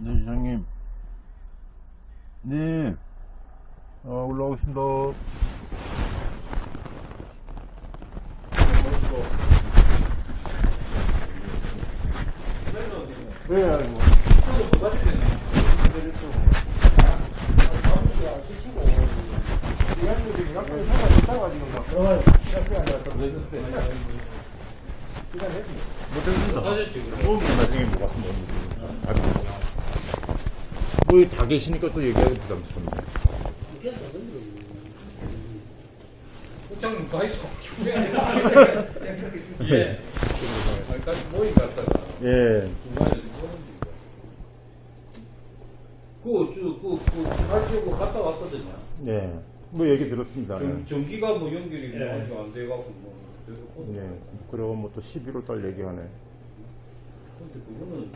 네, 시장님. 네. 올라오겠습니다. 네, 아이고. 못했습니다. 나중에 뭐 갔습니다. 뭐, 다 계시니까 또 얘기하기 부담스럽습니다. 국장님 가 있어. 예. 거기까지 모임 갔다가. 예. 중간에 하려고 갔다 왔거든요. 네. 뭐 얘기 들었습니다. 네. 전기가 뭐 연결이 아직 안 돼갖고 뭐. 네. 그리고 뭐 또 11월 달 얘기하네. 근데 그거는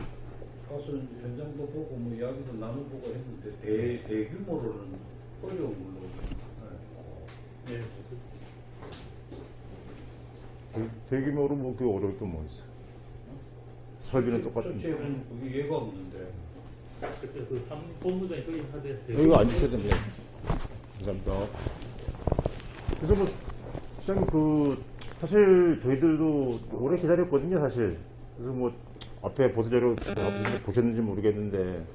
가서 현장도 보고 뭐 이야기도 나눠보고 했는데 대규모로는 어려운 걸로. 네. 대규모로 뭐 그게 어려울 게 뭐 있어. 설비는 똑같은데. 실제로는 그게 예가 없는데. 그때 그 본부장이 거기 하대. 여기 앉으셔야 됩니다. 감사합니다. 그래서 뭐, 시장님 사실 저희들도 오래 기다렸거든요, 사실. 그래서 뭐, 앞에 보도자료 보셨는지 모르겠는데,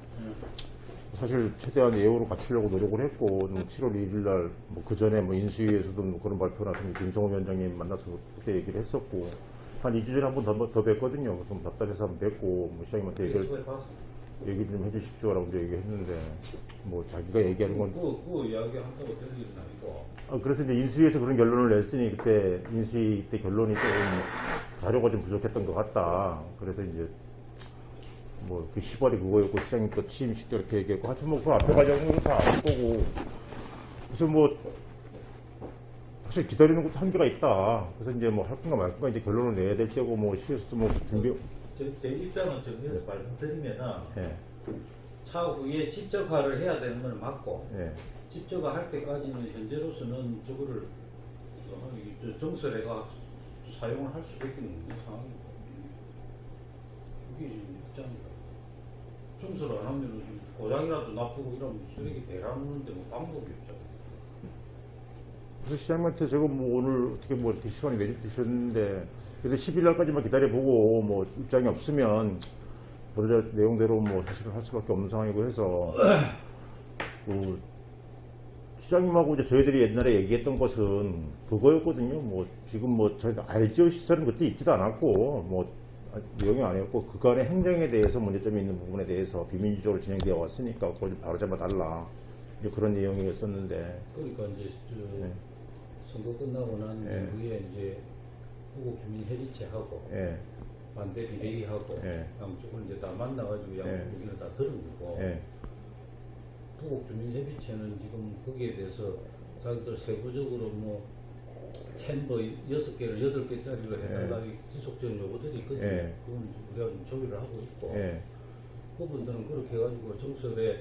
사실 최대한 예우로 갖추려고 노력을 했고, 7월 1일 날, 뭐, 그 전에 뭐, 인수위에서도 뭐 그런 발표 나서 김성호 위원장님 만나서 그때 얘기를 했었고, 한 2주 전에 한 번 더 뵀거든요. 그래서 뭐 답답해서 한 번 뵙고, 뭐, 시장님한테 얘기 좀 해주십시오라고 이제 얘기했는데, 뭐, 자기가 얘기하는 건. 그거 이야기 한다고 들은 일은 아니고. 그래서 이제 인수위에서 그런 결론을 냈으니, 그때, 인수위 때 결론이 조금 자료가 좀 부족했던 것 같다. 그래서 이제, 뭐, 그 시발이 그거였고, 시장님 또 취임식도 이렇게 얘기했고, 하여튼 뭐, 그 앞에 과정은 다 알 거고. 그래서 뭐, 사실 기다리는 것도 한계가 있다. 그래서 이제 뭐, 할 건가 말 건가 이제 결론을 내야 될 때고, 뭐, 시에서도 뭐, 준비. 제 입장은 정리해서 말씀드리면은 예, 차후에 집적화를 해야 되는 건 맞고 예. 집적화 할 때까지는 현재로서는 저거를 정설해가 사용을 할 수밖에 없는 상황입니다. 그게 지금 입장입니다. 정설을 안 하면 고장이라도 나쁘고 이러면 쓰레기 대라는데 뭐 방법이 없죠. 그래서 시장님한테 제가 뭐 오늘 어떻게 뭐 이렇게 시간이 내주셨는데, 그래도 10일 날까지만 기다려보고, 뭐, 입장이 없으면, 보도자 내용대로 뭐, 사실은 할 수밖에 없는 상황이고 해서, 시장님하고 이제 저희들이 옛날에 얘기했던 것은 그거였거든요. 뭐, 지금 뭐, 저희가 알지오 시설은 그때 있지도 않았고, 뭐, 내용이 아니었고, 그간의 행정에 대해서 문제점이 있는 부분에 대해서 비민주적으로 진행되어 왔으니까, 그걸 좀 바로잡아달라. 이제 그런 내용이었었는데. 그러니까 이제 네. 선거 끝나고 난 네. 이후에 이제 후보 주민 협의체하고 예, 반대 비대위하고 예. 양쪽을 이제 다 만나가지고 양쪽 예. 의견을 다 들은 거고 예, 후보 주민 협의체는 지금 거기에 대해서 자기들 세부적으로 뭐 챔버 6개를 8개짜리로 해달라 지속적인 요구들이 있거든요. 예. 그건 우리가 좀 조율을 하고 있고 예. 그분들은 그렇게 해가지고 정설에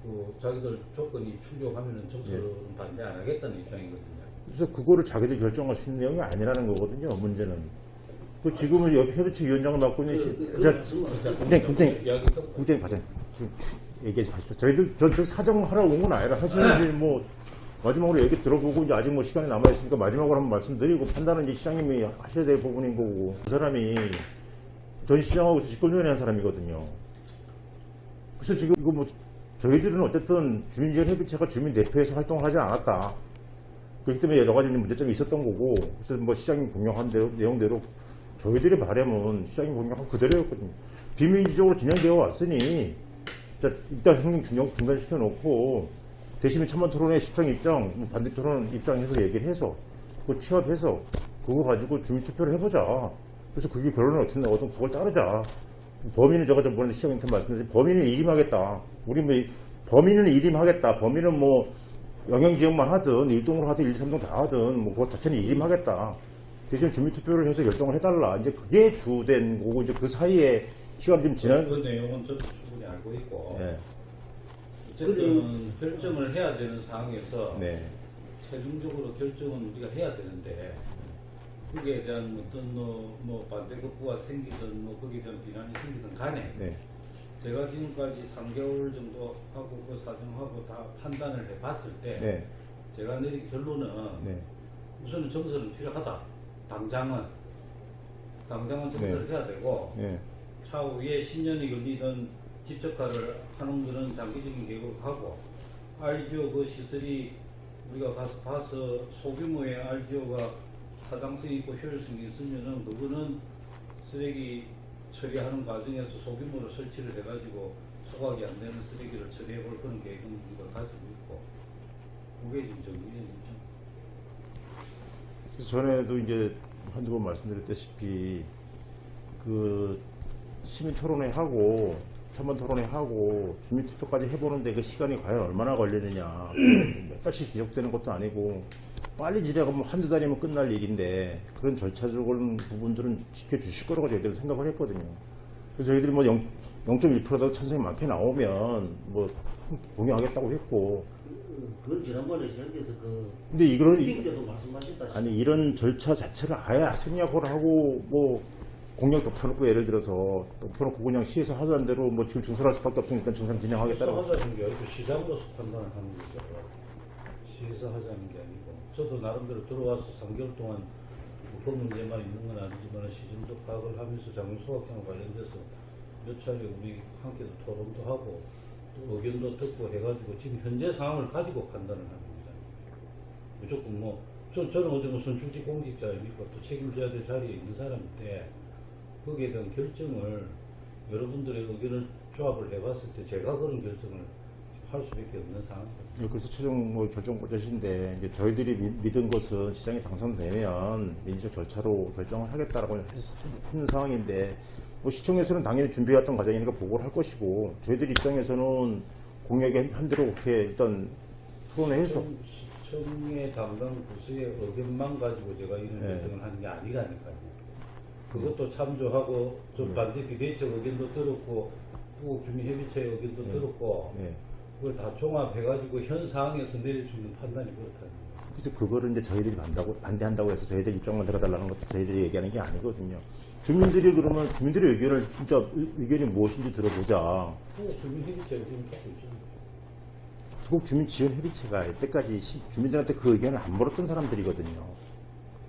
그 자기들 조건이 충족하면은 정설은 반대 안 하겠다는 입장이거든요. 그래서 그거를 자기들이 결정할 수 있는 내용이 아니라는 거거든요, 문제는. 그 지금은 협의체 위원장을 맡고 있는 국장 과장 얘기해 하시죠. 저희들 사정하러 온 건 아니라 사실 이제 뭐 마지막으로 얘기 들어보고 이제 아직 뭐 시간이 남아 있으니까 마지막으로 한번 말씀드리고 판단은 이제 시장님이 하셔야 될 부분인 거고, 그 사람이 전 시장하고서 집권위원회 한 사람이거든요. 그래서 지금 이거 뭐 저희들은 어쨌든 주민지원협의체가 주민대표에서 활동을 하지 않았다. 그렇기 때문에 여러 가지 문제점이 있었던 거고, 그래서 뭐 시장님 공략한 내용대로 저희들의 바람은 시장님 공략한 그대로였거든요. 비민주적으로 진행되어 왔으니, 일단 행정 중단시켜 놓고, 대신에 천만 토론회 시청 입장, 반대 토론 입장에서 얘기를 해서, 그거 취합해서, 그거 가지고 주민투표를 해보자. 그래서 그게 결론은 어떻게 나오든 그걸 따르자. 범인은 제가 전번에 시장님한테 말씀드린 범인은 일임하겠다. 우리 뭐 범인은 일임하겠다. 범인은 뭐 영향지역만 하든 일동으로 하든 1, 2, 3동 다 하든 뭐 그거 자체는 일임하겠다. 대신 주민투표를 해서 결정을 해달라. 이제 그게 주된 거고, 이제 그 사이에 시간이 좀 지난. 그 내용은 저도 충분히 알고 있고 네. 어쨌든 결정을 해야 되는 상황에서 네. 최종적으로 결정은 우리가 해야 되는데 거기에 대한 어떤 뭐 반대 거부가 생기든 뭐 거기에 대한 비난이 생기든 간에 네. 제가 지금까지 3개월 정도 하고 그 사정하고 다 판단을 해봤을 때 네. 제가 내린 결론은 네. 우선은 정설은 필요하다. 당장은 정설을 네. 해야 되고 네. 차후에 10년이 걸리던 집적화를 하는 것은 장기적인 계획을 하고 RGO 그 시설이 우리가 가서 소규모의 RGO가 타당성이 있고 효율성이 있으면은 그거는 쓰레기 처리하는 과정에서 소규모로 설치를 해가지고 소각이 안 되는 쓰레기를 처리해 볼 그런 계획은 우리가 가지고 있고 그게 지금 정리되죠. 그래서 전에도 이제 한두 번 말씀드렸다시피 그 시민 토론회 하고 천만 토론회 하고 주민 투표까지 해보는데 그 시간이 과연 얼마나 걸리느냐. 몇 달씩 지속되는 것도 아니고 빨리 지나가면 한두 달이면 끝날 일인데 그런 절차적인 부분들은 지켜주실 거라고 저희들은 생각을 했거든요. 그래서 저희들이 뭐 0.1%도 찬성이 많게 나오면 뭐 동의하겠다고 했고. 그건 지난번에 시장께서 근데 이거는 때도 말씀하셨다시피 아니 이런 절차 자체를 아예 생략을 하고 뭐 공약도 펴놓고 예를 들어서 또 펴놓고 그냥 시에서 하자는 대로 뭐 지금 증설할 수밖에 없으니까 증설 진행하겠다고. 하자는 게 아니고 시장으로서 판단을 하는 거죠. 시에서 하자는 게 아니고 저도 나름대로 들어와서 3개월 동안 그 문제만 있는 건 아니지만 시정적 파악을 하면서 장소확장 관련돼서 몇 차례 우리 함께도 토론도 하고 또 의견도 듣고 해가지고 지금 현재 상황을 가지고 판단을 하는 겁니다. 무조건 뭐 저는 어제 무슨 주직 공직자입니까? 또 책임져야 될 자리에 있는 사람인데 거기에 대한 결정을 여러분들의 의견을 조합을 해봤을 때 제가 그런 결정을 할 수밖에 없는 상황입니다. 그래서 최종 뭐 결정 못하신데 이제 저희들이 믿은 것은 시장이 당선되면 민주적 절차로 결정을 하겠다라고 했는 상황인데 뭐 시청에서는 당연히 준비해왔던 과정이니까 보고를 할 것이고 저희들 입장에서는 공약에 한 대로 그렇게 일단 토론해서 시청의 담당 부서의 의견만 가지고 제가 이런 네. 결정을 하는 게 아니라니까요. 그것도 참조하고 좀 반대 비대책 의견도 들었고 또 주민협의체 의견도 네. 들었고 네. 그걸 다 종합해가지고 현 상황에서 내릴 수 있는 판단이 그렇다는 거예요. 그래서 그거를 이제 저희들이 반대한다고 해서 저희들 입장만 들어달라는 것도 저희들이 얘기하는 게 아니거든요. 주민들이 그러면 주민들의 의견을 진짜 의견이 무엇인지 들어보자. 주민협의체 의견 갖고 있잖아요. 조국 주민지원협의체가 이때까지 주민들한테 그 의견을 안 물었던 사람들이거든요.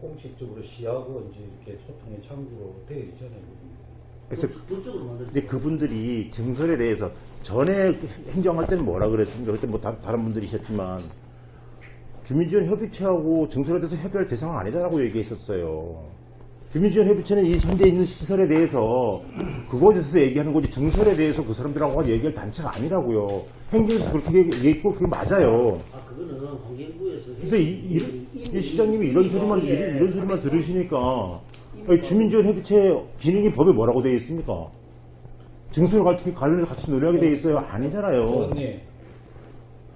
공식적으로 시하고 이제 이렇게 소통의 창구로 되어 있잖아요. 그래서 그쪽으로 만들죠. 이제 그분들이 증설에 대해서 전에 행정할 때는 뭐라 그랬습니까? 그때 뭐 다른 분들이셨지만 주민지원협의체하고 증설에 대해서 협의할 대상은 아니다라고 얘기했었어요. 주민지원협의체는 이 현재 있는 시설에 대해서 그거에 대해서 얘기하는 거지 증설에 대해서 그 사람들하고 얘기할 단체가 아니라고요. 행정에서 그렇게 얘기했고 그게 맞아요. 아 그거는 환경부에서 그래서 이 시장님이 이런 소리만 들으시니까 아니, 주민지원협의체 기능이 법에 뭐라고 되어 있습니까? 증설 관련해서 같이 논의하게 되어 있어요? 아니잖아요. 의원님,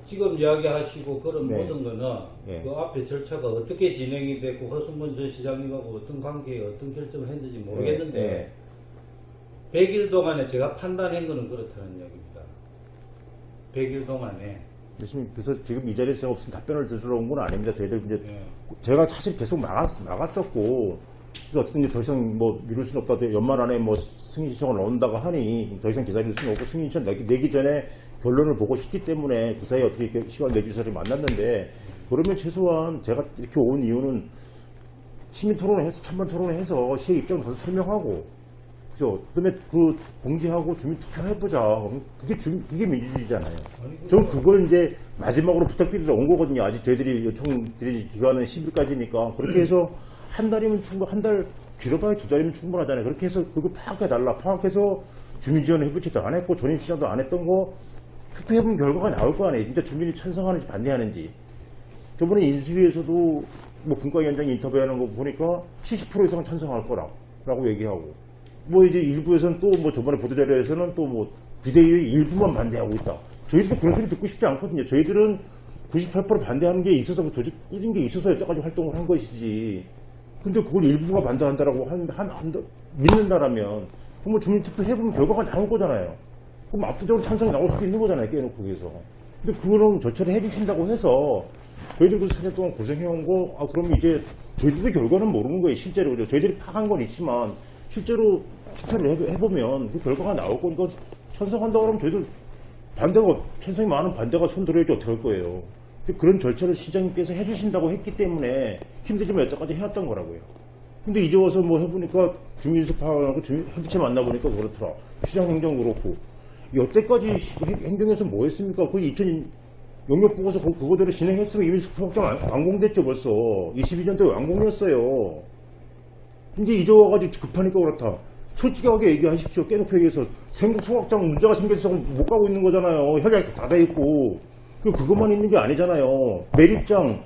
지금 이야기하시고 그런 네. 모든 거는 네. 그 앞에 절차가 어떻게 진행이 됐고 허승문 전 시장님하고 어떤 관계에 어떤 결정을 했는지 모르겠는데 네. 100일 동안에 제가 판단한 거는 그렇다는 이야기입니다. 100일 동안에 그래서 지금 이 자리에서 제가 무슨 답변을 들으러 온 건 아닙니다. 저희들 이제 네. 제가 사실 계속 막았었고 그래서 어쨌든 이제 더 이상 뭐 미룰 수는 없다. 연말 안에 뭐 승인 신청을 넣는다고 하니 더 이상 기다릴 수는 없고 승인 신청 내기 전에 결론을 보고 싶기 때문에 그 사이에 어떻게 이렇게 시간 내주셔서 만났는데 그러면 최소한 제가 이렇게 온 이유는 시민 토론을 해서 찬반 토론을 해서 시의 입장을 더 설명하고 그죠? 그다음에 그 공지하고 주민 투표해보자. 그게 민주주의잖아요. 저는 그걸 이제 마지막으로 부탁드리러 온 거거든요. 아직 저희들이 요청드릴 기간은 10일까지니까 그렇게 해서 한 달이면 한 달 길어봐야 2달이면 충분하잖아요. 그렇게 해서 그거 파악해달라. 파악해서 주민지원 협의체도 안 했고 전입시장도 안 했던 거 투표해보면 결과가 나올 거 아니에요. 진짜 주민이 찬성하는지 반대하는지. 저번에 인수위에서도 뭐 분과위원장이 인터뷰하는 거 보니까 70% 이상은 찬성할 거라고 얘기하고 뭐 이제 일부에서는 또 뭐 저번에 보도자료에서는 또 뭐 비대위의 일부만 반대하고 있다. 저희들도 그런 소리 듣고 싶지 않거든요. 저희들은 98% 반대하는 게 있어서 그 조직 꾸린 게 있어서 여태까지 활동을 한 것이지. 근데 그걸 일부가 반대한다라고 믿는다라면 그럼 주민투표 해보면 결과가 나올 거잖아요. 그럼 압도적으로 찬성이 나올 수도 있는 거잖아요. 깨놓고 거기서. 근데 그거는 절차를 해주신다고 해서 저희들도 4년 동안 고생해온 거, 그러면 이제 저희들도 결과는 모르는 거예요. 실제로. 저희들이 파악한 건 있지만 실제로 투표를 해보면 그 결과가 나올 거니까 찬성한다고 그러면 저희들 찬성이 많은 반대가 손들어야지 어떡할 거예요. 근데 그런 절차를 시장님께서 해주신다고 했기 때문에 힘들지만 여태까지 해왔던 거라고요. 근데 이제 와서 뭐 해보니까 주민수 파악하고 협의체 만나보니까 그렇더라. 시장 행정 그렇고. 여태까지 행정에서 뭐 했습니까? 그 2000 용역 보고서 그거대로 진행했으면 이미 수표 확장 완공됐죠 벌써. 22년도에 완공했어요. 이제 이제 와가지고 급하니까 그렇다. 솔직하게 얘기하십시오. 깨놓고 얘기해서 생국 소확장 문제가 생겨서 못 가고 있는 거잖아요. 혈약이 다 있고. 그것만 있는 게 아니잖아요. 매립장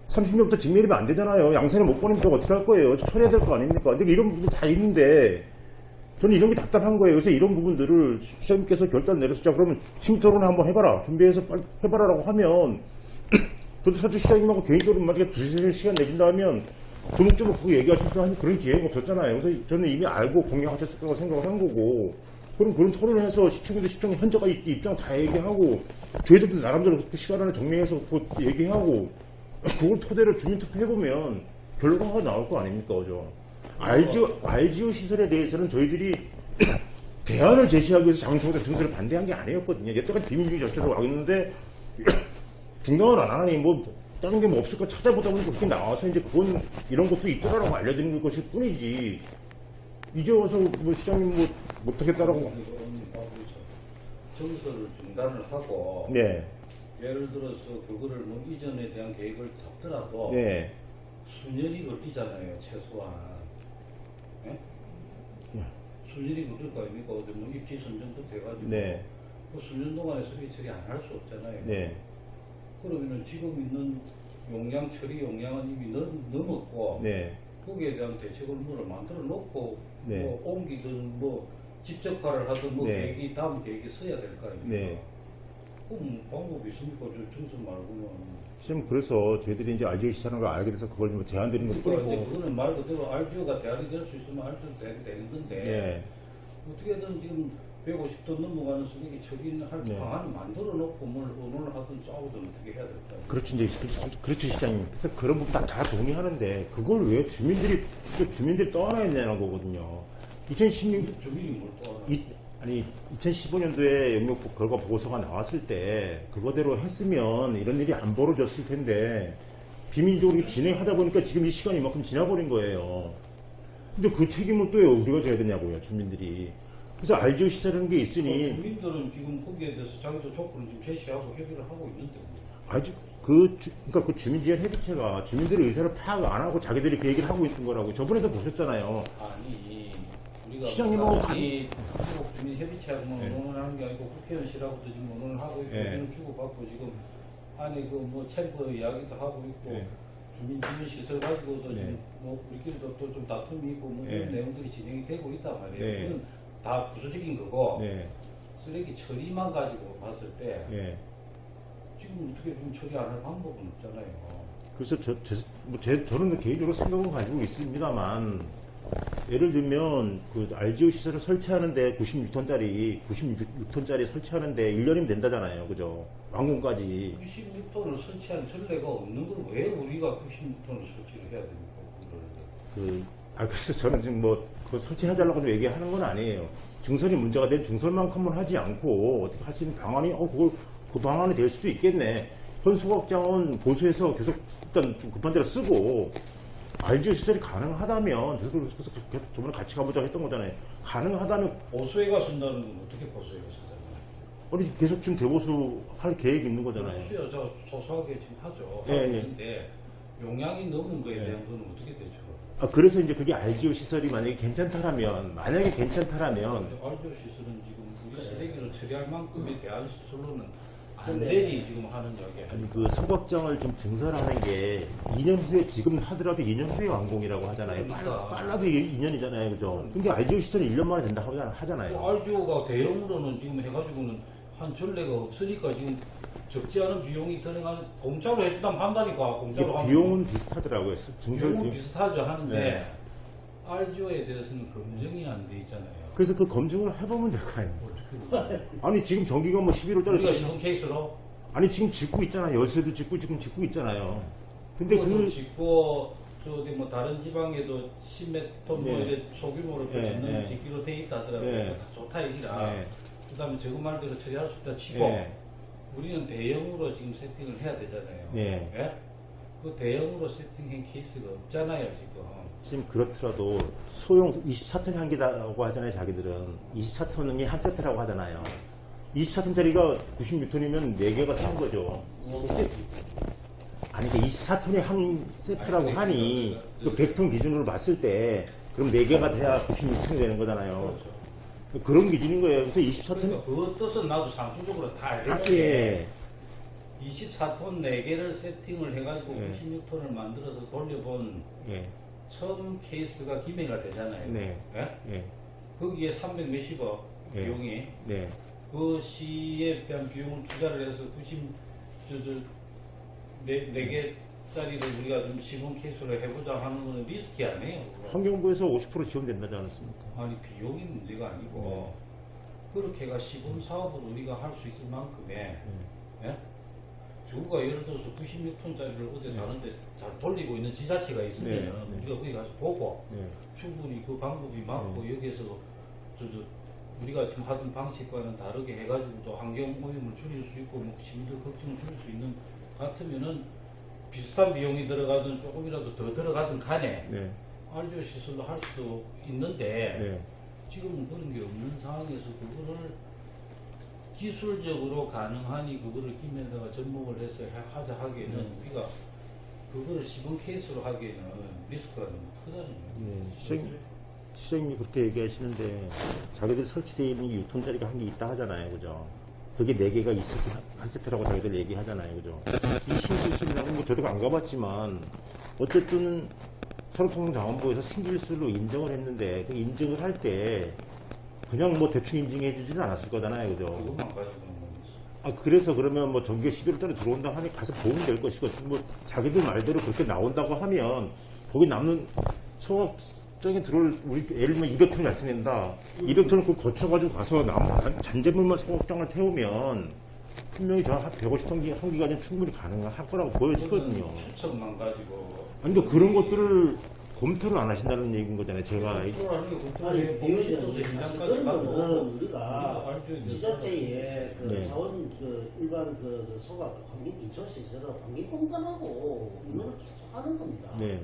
30년부터 직매립이 안 되잖아요. 양산을 못 보내면 저거 어떻게 할 거예요? 처리해야 될 거 아닙니까? 근데 이런 부분도 다 있는데 저는 이런 게 답답한 거예요. 그래서 이런 부분들을 시장님께서 결단 내려서 자 그러면 심토론을 한번 해봐라. 준비해서 빨리 해봐라라고 하면 저도 사실 시장님하고 개인적으로 만약에 2-3시간 내준다 하면 조목조목 그거 얘기하실 수 있는 그런 기회가 없었잖아요. 그래서 저는 이미 알고 공략하셨을 거라고 생각을 한 거고 그럼 그런 토론을 해서 시청에도 시청의 현저가 입장 다 얘기하고 저희들도 나름대로 그 시간 안에 정리해서 그거 얘기하고 그걸 토대로 주민투표 해보면 결과가 나올 거 아닙니까? 그죠? RGO 시설에 대해서는 저희들이 대안을 제시하기 위해서 장소보다 증설을 반대한 게 아니었거든요. 여태까지 비밀주의 절차로 와 있는데 중단을 안 하니 뭐 다른 게 뭐 없을까 찾아보다 보니까 그렇게 나와서 이제 그건 이런 것도 있더라라고 알려드리는 것일 뿐이지 이제 와서 뭐 시장님 뭐 못하겠다라고 정서를 중단을 하고 네. 예를 들어서 그거를 뭐 이전에 대한 계획을 잡더라도 네. 수년이 걸리잖아요 최소한. 예? 네. 수년이 걸릴 거 아닙니까? 어제 뭐 입지 선정도 돼가지고 네. 그 수년 동안에 수리 처리 안 할 수 없잖아요. 네. 그러면은 지금 있는 용량 처리 용량은 이미 넘었고 네. 거기에 대한 대책을물을 만들어 놓고 네. 뭐 옮기든 뭐 집적화를 하든 뭐 네. 계획이 다음 계획이 써야 될 거 아닙니까? 네. 그럼 방법이 있습니까? 저 정선 말고는. 지금 그래서 저희들이 이제 RGO 시설하는 걸 알게 돼서 그걸 좀 제안 드린 것도 그러니까 이제 뿐이고 그거는 말 그대로 RGO가 대안이 될 수 있으면 RGO 대안이 되는 건데 네. 어떻게든 지금 150톤 넘어가는 수익이 처리할 네. 방안을 만들어 놓고 뭘 의논을 하든 싸우든 어떻게 해야 될까요? 그렇죠 이제 그렇죠 시장님. 그래서 그런 부분 다 동의하는데 그걸 왜 주민들이 떠안아야 되는 거거든요. 2016 주민이 뭘 또 하나? 아니 2015년도에 영역 결과 보고서가 나왔을 때 그거대로 했으면 이런 일이 안 벌어졌을 텐데 비밀적으로 진행하다 보니까 지금 이 시간이 이만큼 지나버린 거예요. 근데 그 책임을 또 왜 우리가 져야 되냐고요 주민들이. 그래서 RGO 시설이라는 게 있으니 주민들은 지금 거기에 대해서 자기도 조건을 지금 제시하고 협의를 하고 있는데 아주 그러니까 그 주민지원 협의체가 주민들의 의사를 파악 안 하고 자기들이 그 얘기를 하고 있는 거라고 저번에도 보셨잖아요. 아니 우리가 시장님하고 한국 주민협의체하고만 네. 의논을 하는 게 아니고 국회의원실하고도 지금 의논을 하고 있고 네. 의견을 주고받고 지금 안에 그 뭐 챔버 이야기도 하고 있고 네. 주민시설 가지고도 네. 지금 뭐 우리끼리도 또 좀 다툼이 있고 뭐 네. 이런 내용들이 진행이 되고 있단 말이에요. 네. 그건 다 부수적인 거고 네. 쓰레기 처리만 가지고 봤을 때 예. 지금 어떻게 좀 처리 안 할 방법은 없잖아요. 그래서 저는 개인적으로 생각은 가지고 있습니다만 예를 들면 그 RGO 시설을 설치하는데 96톤짜리 설치하는데 1년이면 된다잖아요. 그죠? 완공까지. 96톤을 설치한 전례가 없는 걸 왜 우리가 96톤을 설치를 해야 됩니까? 그거를. 그래서 저는 지금 그 설치해달라고 좀 얘기하는 건 아니에요. 증설이 문제가 된 증설만큼은 하지 않고 어떻게 할 수 있는 방안이, 그 방안이 될 수도 있겠네. 현수확장은 보수해서 계속 일단 좀 급한 대로 쓰고, RGO 시설이 가능하다면, 그래서 저번에 같이 가보자고 했던 거잖아요. 가능하다면, 보수해가 쓴다는 건 어떻게 보수해가 쓰잖아요. 우리 계속 지금 대보수 할 계획이 있는 거잖아요. 보수야, 저 소소하게 지금 하죠. 예, 하고 예. 있는데 용량이 넘은 거에 예. 대한 건 어떻게 되죠? 그래서 이제 그게 RGO 시설이 만약에 괜찮다라면, RGO 시설은 지금 우리 쓰레기를 처리할 만큼에 대한 시설로는 안 되니 지금 하는 이야기예요. 아니 그 소각장을 좀 증설하는 게 2년 후에 지금 하더라도 2년 후에 완공이라고 하잖아요. 그러니까. 빨라도 2년이잖아요, 그죠? 근데 RGO 시설이 1년 만에 된다 하잖아요. RGO가 대형으로는 지금 해가지고는 한 전례가 없으니까 지금 적지 않은 비용이 드러나는 공짜로 해준다면 한다니까 이게 공짜로 하면 비용은 비슷하더라고요. 증설 비용은 비용. 비슷하죠 하는데 네. RGO에 대해서는 검증이 안 돼 있잖아요. 그래서 그 검증을 해보면 될 거 아니에요. 어떻게 아니 지금 전기가 뭐 11월 달에 우리가 시험 케이스로 아니 지금 짓고 있잖아요. 열쇠도 짓고 지금 짓고 있잖아요. 근데 그것도 짓고 저 어디 뭐 다른 지방에도 10m 뭐 네. 이래 소규모로 네, 짓는 네. 짓기로 돼 있다 하더라고요. 네. 좋다 얘기라. 네. 그다음에 저거 말대로 처리할 수 있다 치고 예. 우리는 대형으로 지금 세팅을 해야 되잖아요. 예. 예? 그 대형으로 세팅한 케이스가 없잖아요 지금. 지금 그렇더라도 소형 24톤 향기라고 하잖아요. 자기들은 24톤이 한 세트라고 하잖아요. 24톤짜리가 96톤이면 4개가 산 거죠. 아니 24톤이 한 세트라고 하니 그 100톤 기준으로 봤을 때 그럼 4개가 돼야 96톤이 되는 거잖아요. 그런 기준인 거예요. 그래서 24톤 그러니까 그 뜻은 나도 상수적으로 다 알겠는데 예. 24톤 4개를 세팅을 해가지고 예. 96톤을 만들어서 돌려본 예. 처음 케이스가 기매가 되잖아요. 네. 예? 예. 거기에 300 몇십억 예. 비용이 네. 그 시에 대한 비용을 투자를 해서 4개짜리를 우리가 좀 시범 케이스로 해보자 하는 거는 리스키 아니에요. 환경부에서 50% 지원된다지 않았습니까? 아니 비용이 문제가 아니고 그렇게가 시범 사업을 우리가 할 수 있을 만큼의 예? 주가 예를 들어서 96톤짜리를 어디 다른데 잘 돌리고 있는 지자체가 있으면 네, 네. 우리가 거기 가서 보고 네. 충분히 그 방법이 맞고 여기에서 우리가 지금 하던 방식과는 다르게 해가지고 또 환경 오염을 줄일 수 있고 뭐 시민들 걱정을 줄일 수 있는 같으면은 비슷한 비용이 들어가든 조금이라도 더 들어가든 간에 네. 알조 시설로 할 수도 있는데 네. 지금은 그런 게 없는 상황에서 그거를 기술적으로 가능하니 그거를 김에다가 접목을 해서 하자 하기에는 우리가 그거를 시범 케이스로 하기에는 리스크가 너무 크다는 거예요. 네. 시장님이 그렇게 얘기하시는데 자기들 설치되어 있는 6톤짜리가 한 개 있다 하잖아요. 그죠? 그게 4개가 한 세트라고 자기들 얘기하잖아요. 그죠? 이 신기술이라는 뭐 저도 안 가봤지만 어쨌든 산업통상자원부에서 신기술로 인정을 했는데 그 인정을 할 때 그냥 뭐 대충 인증해 주지는 않았을 거잖아요. 그죠? 그것만 가지고는 뭐 아, 그래서 그러면 뭐 전기가 11월 달에 들어온다 하니 가서 보면 될 것이고, 뭐 자기들 말대로 그렇게 나온다고 하면, 거기 남는 소각장에 들어올, 우리 예를 들면 200톤 발생된다. 200톤을 그 거쳐가지고 가서 잔재물만 소각장을 태우면, 분명히 저 150톤 한 기가는 충분히 가능할 거라고 보여지거든요. 추측만 가지고 아니, 그러니까 그런 것들을 검토를 안 하신다는 얘기인 거잖아요, 제가. kontrol하는 게 아니, 검토를 비용이 보시도 현장까지 그런 가고 거는 우리가 알죠, 이제. 지자체에 그 네. 자원 일반 그 소각 환경 기초 시설을 환경 공단하고 의논을 계속 하는 겁니다. 네.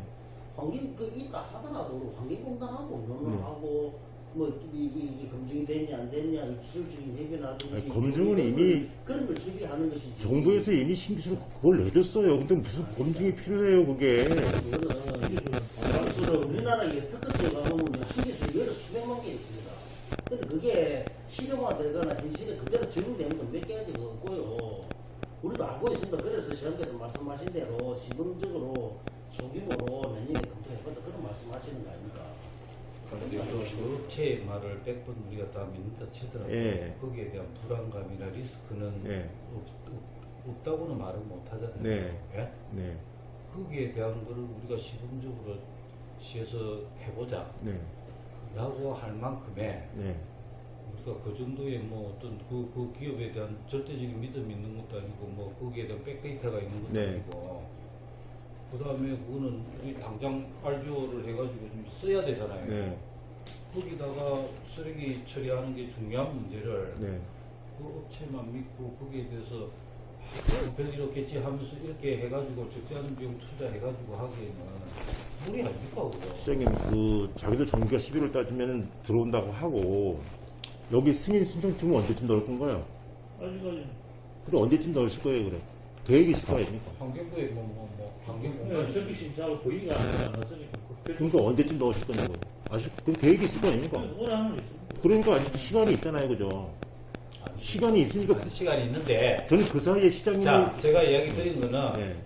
환경 그 있다 하더라도 환경 공단하고 의논을 네. 하고 뭐 이게 검증이 됐냐 안 됐냐 이 기술적인 해변하든지 아니, 검증은 이미 그런 걸 준비하는 것이지. 정부에서 이미 신기술 그걸 내줬어요. 근데 무슨 검증이 필요해요, 그게. 그거는 우리나라에 특허증 가보면 신기술 여러 수백만 개 있습니다. 근데 그게 실용화되거나 현실에 그대로 적용되는 건 몇 개가 없고요. 우리도 알고 있습니다. 그래서 시장께서 말씀하신 대로 시범적으로 소규모로 내년에 검토해보자 그런 말씀하시는 거 아닙니까? 그 업체의 말을 100번 우리가 다 믿는다 치더라도 예. 거기에 대한 불안감이나 리스크는 예. 없다고는 말을 못 하잖아요. 네. 예? 네. 거기에 대한 거를 우리가 시범적으로 시에서 해보자 네. 라고 할 만큼의 네. 우리가 그 정도의 뭐 어떤 그 기업에 대한 절대적인 믿음이 있는 것도 아니고 뭐 거기에 대한 백데이터가 있는 것도 네. 아니고 그 다음에 그거는 우리 당장 RGO를 해가지고 좀 써야 되잖아요. 네. 거기다가 쓰레기 처리하는 게 중요한 문제를 네. 그 업체만 믿고 거기에 대해서 별일 없겠지 하면서 이렇게 해가지고 적지 않은 비용 투자해가지고 하기에는 무리 아닙니까 그거? 시장님, 그 자기들 전기가 11월 달쯤에는 들어온다고 하고 여기 승인 신청증은 언제쯤 넣을 건가요? 아직까지 그래 언제쯤 넣으실 거예요, 그래? 계획이 있을 거 아닙니까? 환경부에 뭐 환경 그냥 공단이 전기 심사하고 보이가 안 나서니까 그러니까 언제쯤 넣으실 거냐고. 아실, 그 계획이 있을 거 아닙니까? 원하는 게 있습니다. 그러니까 아직 시간이 있잖아요, 그죠? 시간이 있으니까 시간이 있는데 저는 그 사이에 시장님이 자 제가 이야기 드린 거는 네.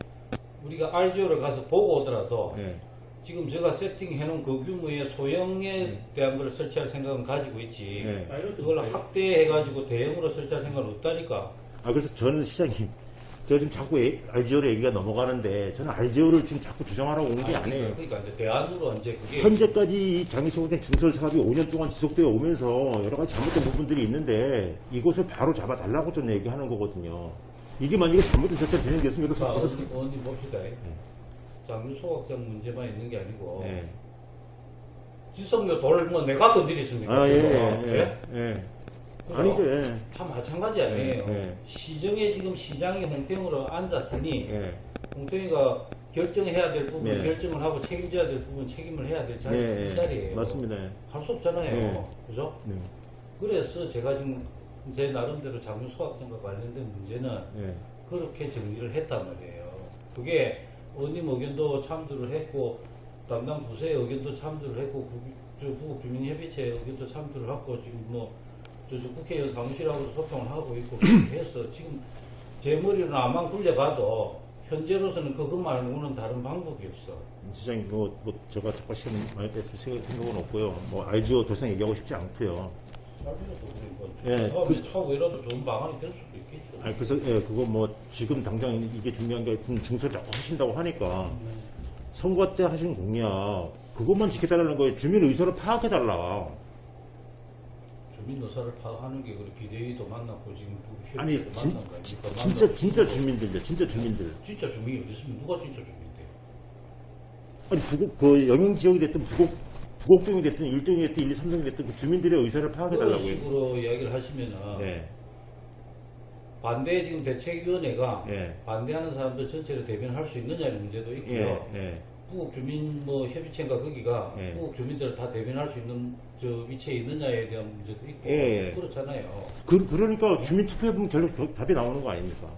우리가 RGO를 가서 보고 오더라도 네. 지금 제가 세팅해 놓은 그 규모의 소형에 대한 걸 설치할 생각은 가지고 있지 네. 그걸 확대해가지고 대형으로 설치할 생각은 없다니까. 아, 그래서 저는 시장님, 제가 지금 자꾸 RGO로 얘기가 넘어가는데, 저는 RGO를 지금 자꾸 주장하라고 온 게 아니에요. 그러니까 이제 대안으로 이제 그게 현재까지 이 장기소각장 증설 사업이 5년 동안 지속되어 오면서 여러 가지 잘못된 부분들이 있는데, 이것을 바로 잡아달라고 좀 얘기하는 거거든요. 이게 만약에 잘못된 절차가 되는 게 있으면 이거 자, 잡아서. 어디 봅시다. 장류 소각장 문제만 있는 게 아니고 네. 지속료 돌 뭐 내가 건드렸습니까? 아, 예, 그거? 예, 예. 아니죠. 예. 다 마찬가지 아니에요. 예. 시정에 지금 시장이 홍태영으로 앉았으니 예. 홍태영이가 결정해야 될 부분 예. 결정을 하고 책임져야 될 부분 책임을 해야 될 자리 예. 이 자리예요. 맞습니다. 할 수 없잖아요. 예. 그죠? 네. 그래서 제가 지금 제 나름대로 장유소확정과 관련된 문제는 예. 그렇게 정리를 했단 말이에요. 그게 의원님 의견도 참조를 했고 담당 부서의 의견도 참조를 했고 부국주민협의체 의견도 참조를 하고 지금 뭐 저쪽 국회의원 사무실하고도 소통을 하고 있고 그렇게 해서 지금 제 머리로는 암만 굴려가도 현재로서는 그것 말고는 다른 방법이 없어. 시장님, 제가 자꾸 시간 많이 뺐을 생각은 없고요. 뭐, 알지오 더 이상 얘기하고 싶지 않고요. 예, 그 차후에라도 좋은 방안이 될 수도 있겠죠. 아니, 그래서, 예, 그거 뭐, 지금 당장 이게 중요한 게 증서를 자꾸 하신다고 하니까, 선거 때 하신 공약, 그것만 지켜달라는 거예요. 주민 의사를 파악해달라. 주민 의사를 파악하는 게 그래 비대위도 만났고 지금 아니, 협의체도 만난 거 아닙니까? 진짜 주민들요. 진짜 주민들. 진짜 주민이 어디 있으면 누가 진짜 주민인데? 아니, 그 영영 지역이 됐든, 부곡동이 됐든, 1동이 됐든, 1, 2, 3동이 됐든, 그 주민들의 의사를 그런 파악해달라고요. 식으로 이야기를 하시면은 네. 반대 지금 대책위원회가 예. 반대하는 사람들 전체를 대변할 수 있느냐는 문제도 있고요. 예, 예. 부국 주민 뭐 협의체인가 거기가 예. 부국 주민들을 다 대변할 수 있는 저 위치에 있느냐에 대한 문제도 있고 예, 예. 그렇잖아요. 그러니까 주민투표해보면 결국 답이 나오는 거 아닙니까?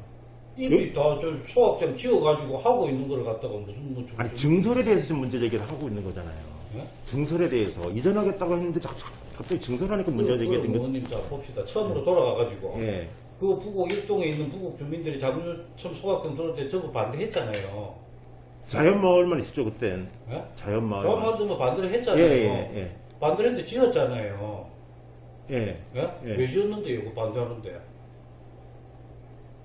이미 다 저 소확장 지어가지고 하고 있는 걸 갖다가 무슨 뭐 아니, 증설에 대해서 지금 문제 제기를 하고 있는 거잖아요. 예? 증설에 대해서 이전하겠다고 했는데 갑자기 증설하니까 문제 제기가 된 거. 의원님 자 봅시다. 처음으로 돌아가가지고 예. 그 부곡 1동에 있는 부곡 주민들이 자금요청 소각등 들어올 때 전부 반대했잖아요. 자연마을만 있었죠 그땐. 예? 자연마을. 저만도 뭐 반대를 했잖아요. 예. 반대를 했는데 지었잖아요. 예. 예? 예. 왜 지었는데요? 그거 반대하는데.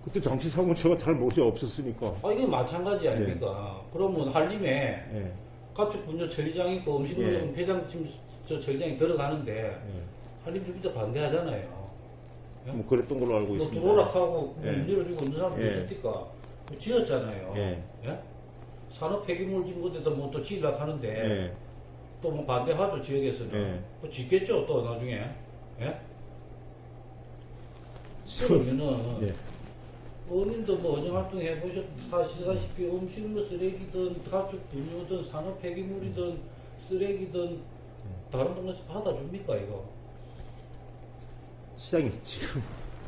그때 정치 사무처가 잘 못이 없었으니까. 아, 이게 마찬가지 아닙니까? 그러면 한림에 예. 가축분뇨 처리장 있고 음식물용 회장팀 저 처리장이 들어가는데 예. 한림 주민들 반대하잖아요. 뭐 그랬던 걸로 알고 뭐 있습니다. 들어오락하고 예. 문 열어주고 있는 사람도 예. 있었니까 뭐 지었잖아요. 예. 예? 산업 폐기물 짓는 곳에도 뭐 또 지으려고 하는데 예. 또 뭐 반대하죠 지역에서는. 예. 뭐 짓겠죠 또 나중에. 예? 그러면은 예. 의원님도 뭐 언영활동 해보셨다시피 음식물 쓰레기든 가축 분유든 산업 폐기물이든 쓰레기든 다른 동네에서 받아줍니까 이거? 시장님 지금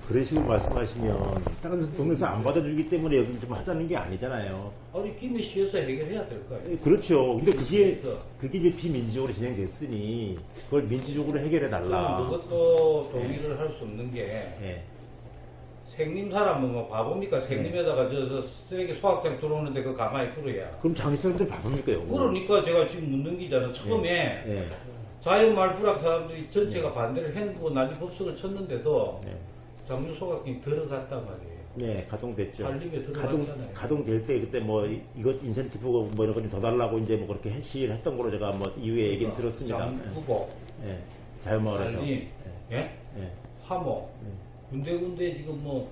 그런 식으로 말씀하시면 다른 동네에서 안 받아주기 때문에 여기 좀 하자는 게 아니잖아요. 아니 김해시에서 해결해야 될 거 아니에요? 그렇죠. 근데 시에서. 그게 이제 비민주적으로 진행됐으니 그걸 민주적으로 해결해 달라. 그것도 동의를 할 수 없는 게 예. 생림 사람은 뭐 바보입니까? 생림에다가 저 쓰레기 소각장 들어오는데 그 가만히 들어야. 그럼 자기 사람들 바쁩니까, 여기? 그러니까 제가 지금 묻는 기자는 처음에 예. 자연말 불악 사람들이 전체가 반대를 했고 난리 법석을 쳤는데도 네. 장주 소각장이 들어갔단 말이에요. 네, 가동됐죠. 관리비에 들어갔잖아요. 가동될 때 그때 뭐 이것 인센티브 뭐 이런 거 좀 더 달라고 이제 뭐 그렇게 시위를 했던 걸로 제가 뭐 이후에 얘기를 들었습니다. 장부복, 예. 자연마을에서. 관리, 예. 예? 예. 화목, 군데군데 지금 뭐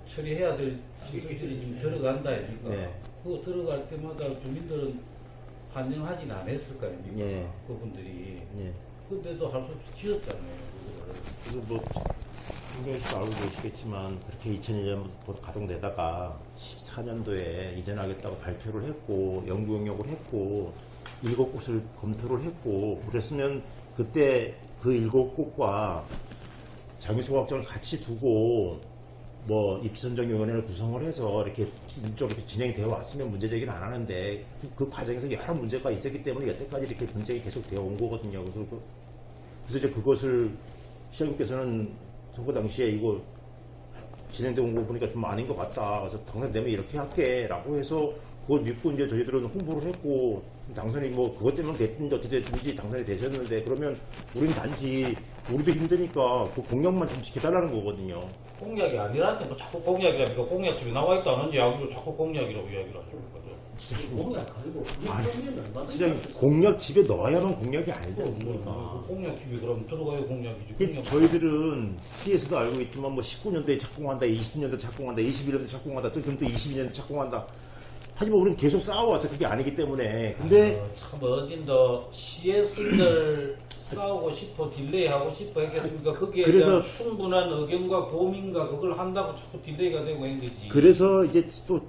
처리해야 될 시설들이 지금 들어간다 아닙니까? 네. 그거 들어갈 때마다 주민들은 환영하진 않았을 거 아닙니까? 예. 그분들이. 예. 근데도 할 수 없이 지었잖아요. 그거를. 그래서 뭐 김경희 씨도 알고 계시겠지만 그렇게 2001년부터 가동되다가 14년도에 이전하겠다고 발표를 했고 연구 용역을 했고 7곳을 검토를 했고 그랬으면 그때 그 7곳과 장유소각장을 같이 두고 뭐 입지선정위원회를 구성을 해서 이렇게 문적으로 진행이 되어 왔으면 문제 제기는 안 하는데 그 과정에서 여러 문제가 있었기 때문에 여태까지 이렇게 분쟁이 계속 되어 온 거거든요. 그래서 이제 그것을 시장님께서는 선거 당시에 이거 진행되어 온 거 보니까 좀 아닌 것 같다. 그래서 당선되면 이렇게 할게 라고 해서 그걸 믿고 이제 저희들은 홍보를 했고 당선이 뭐 그것 때문에 됐든지 어떻게 됐든지 당선이 되셨는데 그러면 우린 단지 우리도 힘드니까 그 공약만 좀 지켜달라는 거거든요. 공약이 아니라는데 뭐 자꾸 공약이라니까 공약집에 나와 있도 않은 이야기로 자꾸 공약이라고 이야기를 하시는 거죠. 공약 가지고 아니, 이러면 얼마나 시장님 공약 집에 넣어야만 공약이 아니지 그 않습니까? 공약집에 그럼 들어가야 공약이지. 이게 공약. 저희들은 시에서도 알고 있지만 뭐 19년도에 착공한다, 20년도에 착공한다, 21년도에 착공한다, 또 그럼 또 22년도에 착공한다. 하지만 우리는 계속 싸워와서 그게 아니기 때문에 근데 참 어딘 더 시에서들 싸우고 싶어 딜레이하고 싶어 했겠습니까? 거기에 그래서- 대한 충분한 의견과 고민과 그걸 한다고 자꾸 딜레이가 되고 있는 거지. 그래서 이제 또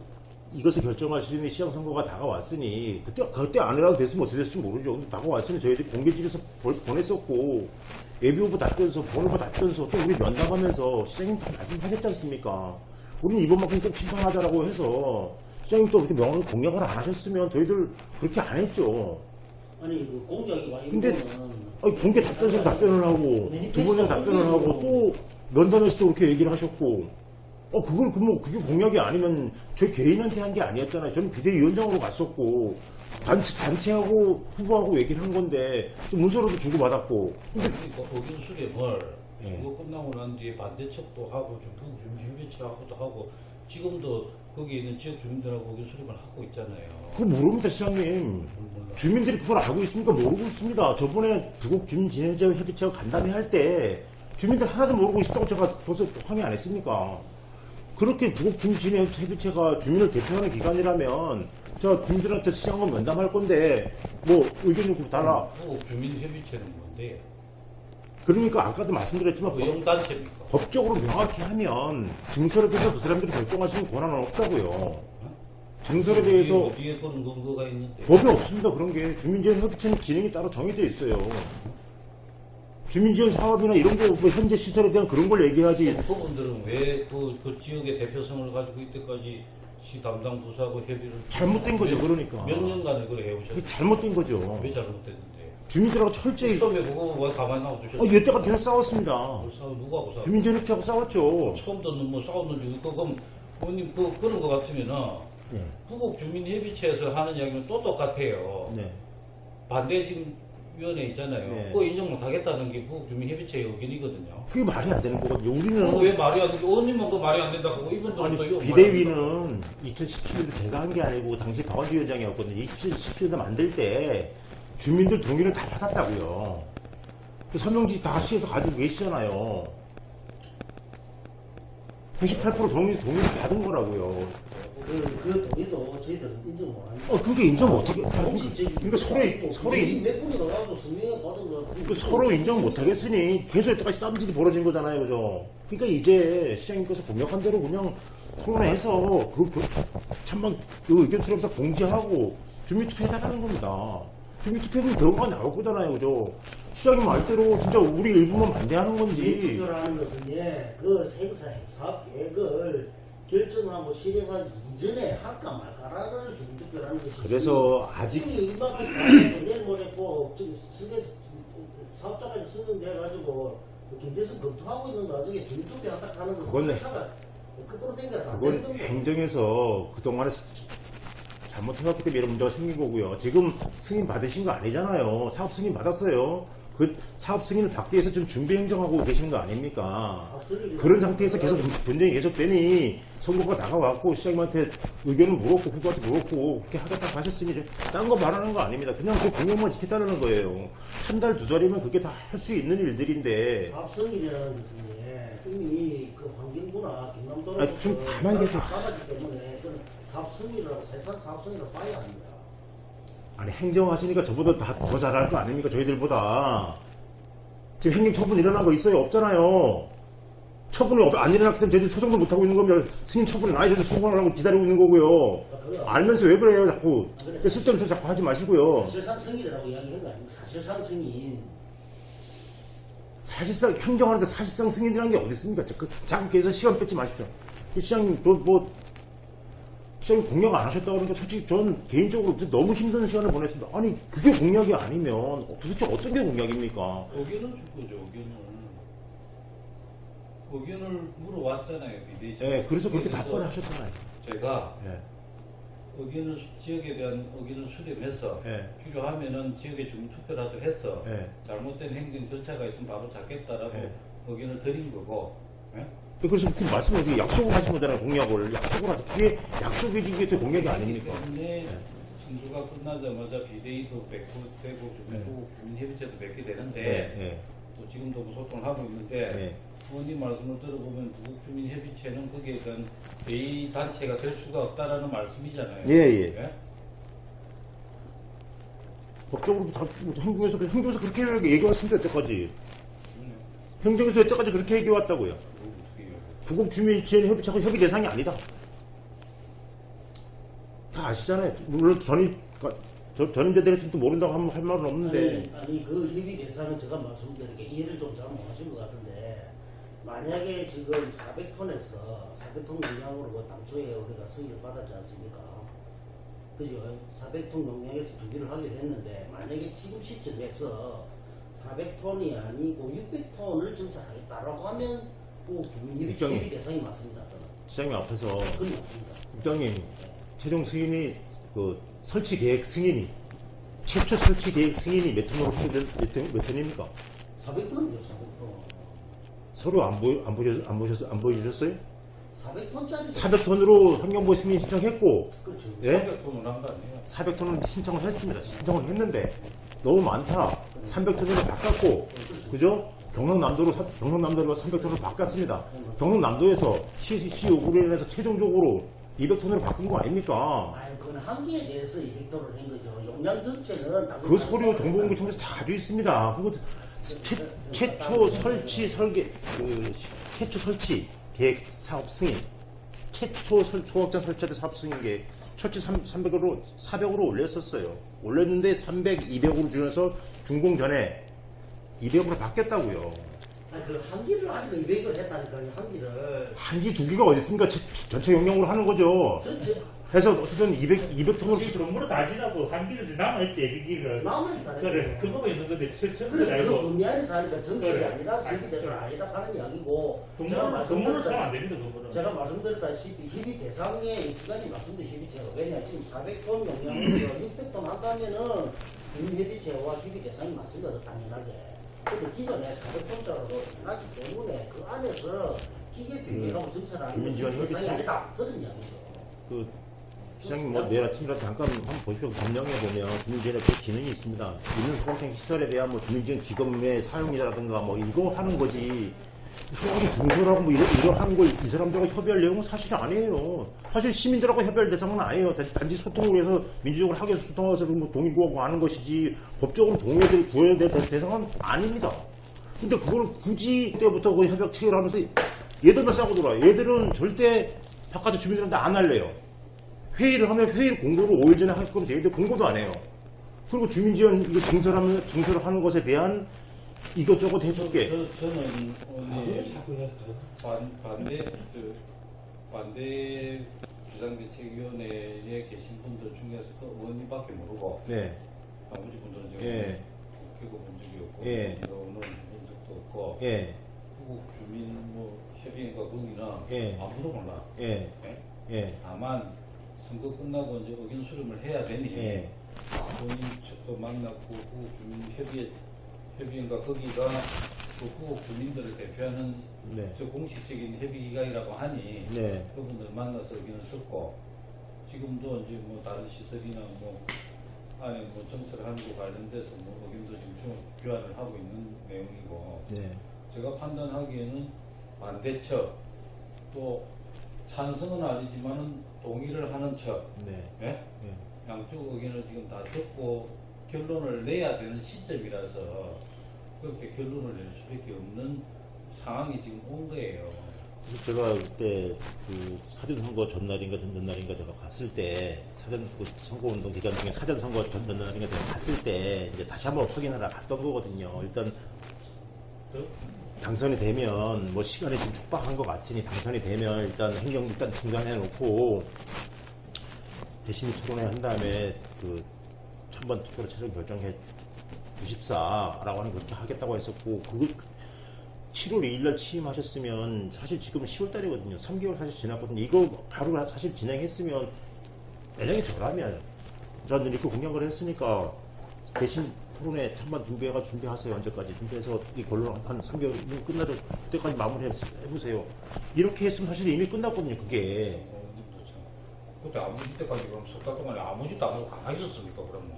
이것을 결정할 수 있는 시장 선거가 다가왔으니 그때 안 해라도 됐으면 어떻게 됐을지 모르죠. 근데 다가왔으니 저희들이 공개질에서 보냈었고 예비후보 답변서, 본후보 답변서 또 우리 면담하면서 시장님 다 말씀하셨지 않습니까? 우리는 이번만큼 꼭 신청하자라고 해서 시장님 또 그렇게 명확히 공약을 안 하셨으면 저희들 그렇게 안 했죠. 아니 그 공약이 와 근데 이거는 아니, 공개 답변서로 답변을 하고 두 번째 답변을 하고 또 면담에서도 그렇게 얘기를 하셨고 그걸 뭐 그게 공약이 아니면 저희 개인한테 한 게 아니었잖아요. 저는 비대위원장으로 갔었고 단체하고 후보하고 얘기를 한 건데 또 문서로도 주고받았고 근데 그러니까 의견 수렴을 예. 이거 끝나고 난 뒤에 반대측도 하고 부주민협의체하고도 하고 지금도 거기 있는 지역 주민들하고 의견 수렴을 하고 있잖아요. 그거 모릅니다, 시장님. 주민들이 그걸 알고 있습니까? 모르고 있습니다. 저번에 부곡 주민진흥제협의체가 간담회 할 때 주민들 하나도 모르고 있었다고 제가 벌써 항의 안 했습니까? 그렇게 부곡 주민진흥제협의체가 주민을 대표하는 기관이라면 저 주민들한테 시장과 면담할 건데 뭐 의견 요구 달라. 부곡 주민협의체는 뭔데요? 그러니까 아까도 말씀드렸지만 의용단체입니까? 법적으로 명확히 하면 증설에 대해서 그 사람들이 결정할 수 있는 권한은 없다고요. 증설에 대해서 어디에 그런 근거가 있는데? 법이 없습니다. 그런 게 주민지원협의체는 기능이 따로 정해져 있어요. 주민지원 사업이나 이런 거 뭐 현재 시설에 대한 그런 걸 얘기하지. 그분들은 왜 그 지역의 대표성을 가지고 이때까지 시 담당 부서하고 협의를 잘못된 거죠, 그러니까. 몇 년간을 그래 그게 해오셨어요? 잘못된 거죠. 왜 잘못됐는데? 주민들하고 철저히 처음에 그거 왜 가만히 놔두셨어요? 여태가 계속 싸웠습니다. 누구하고 싸워? 주민지원협의체하고 싸웠죠. 처음 듣는 뭐 싸웠는지 그럼 의원님 그런 거 같으면은 네. 부곡 주민협의체에서 하는 이야기는 또 똑같아요. 네. 반대 지금 위원회 있잖아요. 네. 그거 인정 못 하겠다는 게 부곡 주민협의체의 의견이거든요. 그게 말이 안 되는 거거든요. 그거 왜 우리는 말이 안 되지? 의원님은 그 말이 안 된다고 이분들은 아니 또 이거 비대위는 2017년도 제가 한 게 아니고 당시 박원주 위원장이었거든요. 2017년도 만들 때 주민들 동의를 다 받았다고요. 그 설명지 다 시에서 가지고 계시잖아요. 98% 동의를 받은 거라고요. 그 동의도 저희들은 인정 못 합니다. 그게 인정 어떻게? 혹시 저기 그러니까 서로 몇 분이 나가서 서명을 받은 거 서로 인정 못 하겠으니 계속 여태까지 쌈질이 벌어진 거잖아요, 그죠? 그러니까 이제 시장님께서 공약한 대로 그냥 토론해서 찬반 그 의견 수렴사 공지하고 주민투표 해달라는 겁니다. 주민투표는 결과가 나올 거잖아요, 그죠? 시장님 말대로 진짜 우리 일부만 반대하는 건지. 주민투표라는 것은 그 생사 사업 계획을 결정하고 실행하기 이전에 할까 말까라는 주민투표라는 것이 그래서 아직 이미 이밖에 내일 모레 꼭 저기 사업자까지 승인돼가지고 김대성 검토하고 있는 와중에 주민투표 한다 하는 것은 그건 차가 그거로 된 거다. 그건 행정에서 그동안에 잘못해왔기 때문에 이런 문제가 생긴 거고요. 지금 승인 받으신 거 아니잖아요. 사업 승인 받았어요. 그 사업 승인을 받기 위해서 지금 준비 행정하고 계시는 거 아닙니까? 그런 상태에서 계속 분쟁이 계속되니 선거가 나가왔고 시장님한테 의견을 물었고 후보한테 물었고 그렇게 하겠다고 하셨으니 딴 거 말하는 거 아닙니다. 그냥 그 공약만 지켜달라는 거예요. 한 달, 두 달이면 그게 다 할 수 있는 일들인데. 사업성이라는 것은 이미 그 환경부나 김남도 좀 가만히 계세요. 나가기 때문에 그런 사업성이라고 사실상 사업성이라고 봐야 합니다. 아니 행정하시니까 저보다 더 잘할 거 아닙니까? 저희들보다. 지금 행정 처분 일어난 거 있어요? 없잖아요. 처분이 안 일어났기 때문에 저희들 소송도 못하고 있는 겁니다. 승인 처분이 나야 저희들 소송을 하고 기다리고 있는 거고요. 알면서 왜 그래요 자꾸. 쓸데없는 소리 자꾸 하지 마시고요. 사실상 승인이라고 이야기한 거 아닙니까? 사실상 승인. 사실상 행정하는데 사실상 승인이라는 게 어디 있습니까? 자꾸 계속 시간 뺏지 마십시오. 시장님 시장님 공약 안 하셨다고 그러니까 솔직히 저는 개인적으로 너무 힘든 시간을 보냈습니다. 아니 그게 공약이 아니면 도대체 어떤 게 공약입니까? 의견을 줄 거죠. 의견을 물어왔잖아요. 비대위. 네, 그래서 그렇게 답변을 하셨잖아요. 제가 네. 지역에 대한 의견을 수렴해서 네. 필요하면은 지역의 주민투표라도 해서 네. 잘못된 행정 절차가 있으면 바로 잡겠다라고 네. 의견을 드린 거고. 예? 그래서 그렇게 말씀을 약속을 하신 거잖아요. 공약을 약속을 하죠. 그게 약속이지 이게 또 공약이 아닙니까? 때문에 진도가 끝나자마자 비대위도 맺고 되고 주민협의체도 맺게 되는데 네. 또 지금도 뭐 소통을 하고 있는데 네. 의원님 말씀을 들어보면 부국주민협의체는 거기에 대한 대의 단체가 될 수가 없다라는 말씀이잖아요. 예. 법적으로 다 행정에서 그렇게 얘기해왔습니다. 여태까지. 행정에서 여태까지 그렇게 얘기해왔다고요. 부곡 주민 지원 협의체가 협의 대상이 아니다. 다 아시잖아요. 물론 전임자들에서는 또 모른다고 하면 할 말은 없는데. 아니 그 협의 대상은 제가 말씀드린 게 이해를 좀 잘못하신 것 같은데, 만약에 지금 400톤에서 400톤 용량으로 뭐 당초에 우리가 승인을 받았지 않습니까? 그죠? 400톤 용량에서 투기를 하게 됐는데, 만약에 지금 시점에서 400톤이 아니고 600톤을 증설하겠다라고 하면 그 국장님. 협의 대상이 맞습니다. 저는. 시장님 앞에서 그건 맞습니다. 국장님 최종 승인이 그 설치 계획 승인이 최초 설치 계획 승인이 몇 톤으로 몇 톤입니까? 400톤이죠, 400톤. 서로 안 보여주셨어요? 400톤짜리. 400톤으로 환경부 승인 신청했고, 그렇죠. 예? 400톤을 한 거 아니에요? 400톤을 신청을 했습니다. 신청을 했는데 너무 많다. 300톤으로 바꿨고, 그죠? 경상남도로 300톤으로 바꿨습니다. 경상남도에서 시 요구로 인해서 최종적으로 200톤으로 바꾼 거 아닙니까? 아니, 그건 한계에 대해서 200톤을 한 거죠. 용량 전체는 그 서류 정보공개청에서 다 가지고 있습니다. 그거 최초 설치 설계 최초 설치 계획 사업 승인, 최초 소각장 설치할 때 사업 승인 계획 철치 400으로 올렸었어요. 올렸는데 300, 200으로 줄여서 준공 전에 200으로 바뀌었다고요. 아니, 그 한기를 아니고 200을 했다니까요, 한기를. 한기 두 개가 어디 있습니까? 전체 용량으로 하는 거죠. 전체 그래서 어쨌든 200톤으로 우리 전부로 다 지나고 한 길을 남아있지, 비기를. 남아있다는 그래, 거예요. 그거가 있는 건데, 전체 그래서 그 알고. 분리 안에서 하니까 정책이 그래. 아니라 설계돼서 아니라 하는 이야기고, 동물은 사면 안 됩니다, 동물은. 제가 말씀드렸다시피 협의 대상의 기간이 맞습니다, 협의체가. 왜냐, 지금 400톤 용량에서 600톤 한다면은 준협의체와 협의 대상이 맞습니다, 당연하게. 근데 기존에 400톤짜리로 해놨기 때문에 그 안에서 기계 변경하고 증설하는 주민지원 협의 대상이 협의체. 아니다. 그런 이야기죠. 그 시장님 뭐 내일 아침이라도 잠깐 한번 보십시오. 검령해 보면 주민지원협회 기능이 있습니다. 있는 소각장 시설에 대한 뭐 주민지원 기금의 사용이라든가 뭐 이거 하는 거지. 소각이 중소라고 뭐 이거 하는 거 이 사람들하고 협의할 내용은 사실 아니에요. 사실 시민들하고 협의할 대상은 아니에요. 단지 소통을 위해서 민주적으로 하게 소통해서 뭐 동의 구하고 하는 것이지 법적으로 동의를 구해야 될 대상은 아닙니다. 근데 그걸 굳이 그때부터 그 협약 체결하면서 얘들만 싸고 돌아요. 얘들은 절대 바깥에 주민들한테 안 할래요. 회의를 하면 회의를 공고를 5일 전에 할 거면 되는데 공고도 안 해요. 그리고 주민지원 이거 증설을 하는 것에 대한 이것저것 해줄게. 저는 자꾸 해야 반대 비상대책위원회에 계신 분들 중에서 그 의원님밖에 모르고 네. 나머지 분들은 지금 예. 겪어본 적이 없고 예. 들어오는 본 적도 없고 예. 한국 주민 뭐 협의회가 거기나 예. 아무도 몰라. 예. 예? 예. 다만 선거 끝나고 이제 의견 수렴을 해야 되니 예. 본인 측도 만났고 후국 주민 협의회가 거기가 그 후국 주민들을 대표하는 네. 저 공식적인 협의기관이라고 하니 네. 그분들 만나서 의견을 듣고 지금도 이제 뭐 다른 시설이나 뭐 안에 뭐 정설하는 거 관련돼서 뭐 의견도 지금 교환을 하고 있는 내용이고 네. 제가 판단하기에는 반대측 또 찬성은 아니지만은 동의를 하는 척 네. 예? 네. 양쪽 의견을 지금 다 듣고 결론을 내야 되는 시점이라서 그렇게 결론을 낼 수밖에 없는 상황이 지금 온 거예요. 그래서 제가 그때 그 사전선거 전날인가 전날인가 제가 갔을 때 그 선거운동 기간 중에 사전선거 전날인가 제가 갔을 때 이제 다시 한번 확인하러 갔던 거거든요. 일단 당선이 되면 뭐 시간이 좀 촉박한 것 같으니 당선이 되면 일단 행정 일단 중단해 놓고 대신 토론회 한 다음에 그 찬반 투표로 최종 결정해 주십사라고 하는 그렇게 하겠다고 했었고 그거 7월 2일날 취임하셨으면 사실 지금 10월달이거든요. 3개월 사실 지났거든요. 이거 바로 사실 진행했으면 만약에 저라면 저는 이렇게 공약을 했으니까 대신 토론회 찬반 준비하세요. 언제까지 준비해서 이 결론 한 3개월 끝나도 그때까지 마무리해보세요. 이렇게 했으면 사실 이미 끝났거든요. 그게. 그때 아무 때까지 그럼 석 달 동안에 아무 짓도 안 하고 가만히 있었습니까? 그럼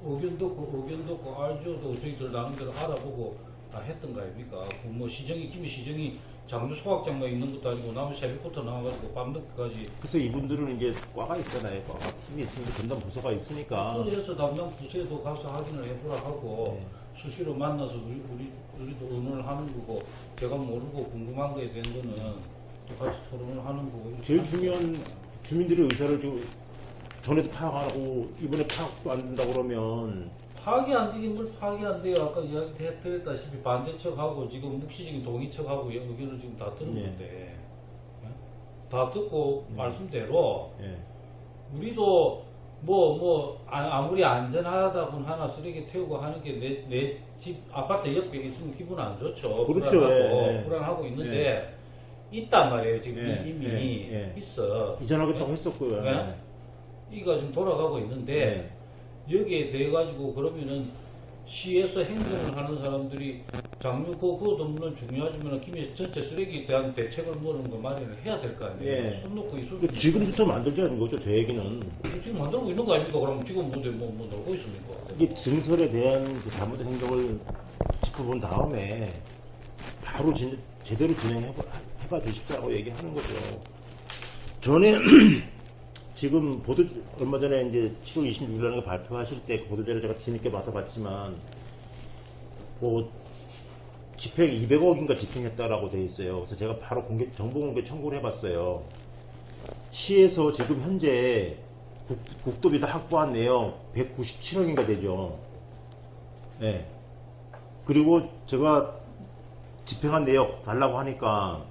뭐 의견 듣고 알죠. 또 저희들 나름대로 알아보고 다 했던 거 아닙니까? 그 뭐 시정이 김해 시정이 장주 소각장만 있는 것도 아니고 나무 새벽부터 나와가지고 밤늦게까지 그래서 이분들은 이제 과가 있잖아요. 과가 팀이 있으니까 전담 부서가 있으니까. 그래서 담당 부서에도 가서 확인을 해보라 하고 네. 수시로 만나서 우리도 의논을 하는 거고 제가 모르고 궁금한 거에 대한 거는 또 같이 토론을 하는 거고 제일 중요한 주민들의 의사를 지금 전에도 파악 안 하고 이번에 파악도 안 된다 그러면 파악이 안 되긴 뭘 파악이 안 돼요. 아까 이야기했다시피 반대측하고 지금 묵시적인 동의측하고 의견을 지금 다 들은 네. 건데 예? 다 듣고 말씀대로 예. 우리도 아무리 안전하다군 하나 쓰레기 태우고 하는 게 내 집 아파트 옆에 있으면 기분 안 좋죠. 그렇죠. 불안하고, 예. 불안하고 있는데 있단 말이에요. 지금 예. 이미 예. 있어. 이전하겠다고 했었고요. 네? 이가 지금 돌아가고 있는데 여기에 대해 가지고 그러면은 시에서 행정을 하는 사람들이 그것도 물론 중요하지만 김해 전체 쓰레기에 대한 대책을 뭐는 거 마련을 해야 될 거 아니에요. 예. 손 놓고 있을 그 지금부터 만들자는 거죠. 제 얘기는. 지금 만들고 있는 거 아닙니까? 그럼 지금 뭐 놀고 있습니까? 이게 증설에 대한 그 잘못된 행동을 짚어본 다음에 바로 제대로 진행해봐 주십사라고 얘기하는 거죠. 전에 지금 얼마 전에 이제 7월 26일날 발표하실 때 그 보도자료 제가 뒤늦게 봐서 봤지만 뭐 집행 200억인가 집행했다라고 돼 있어요. 그래서 제가 바로 정보 공개 청구를 해봤어요. 시에서 지금 현재 국도비다 확보한 내용 197억인가 되죠. 네. 그리고 제가 집행한 내역 달라고 하니까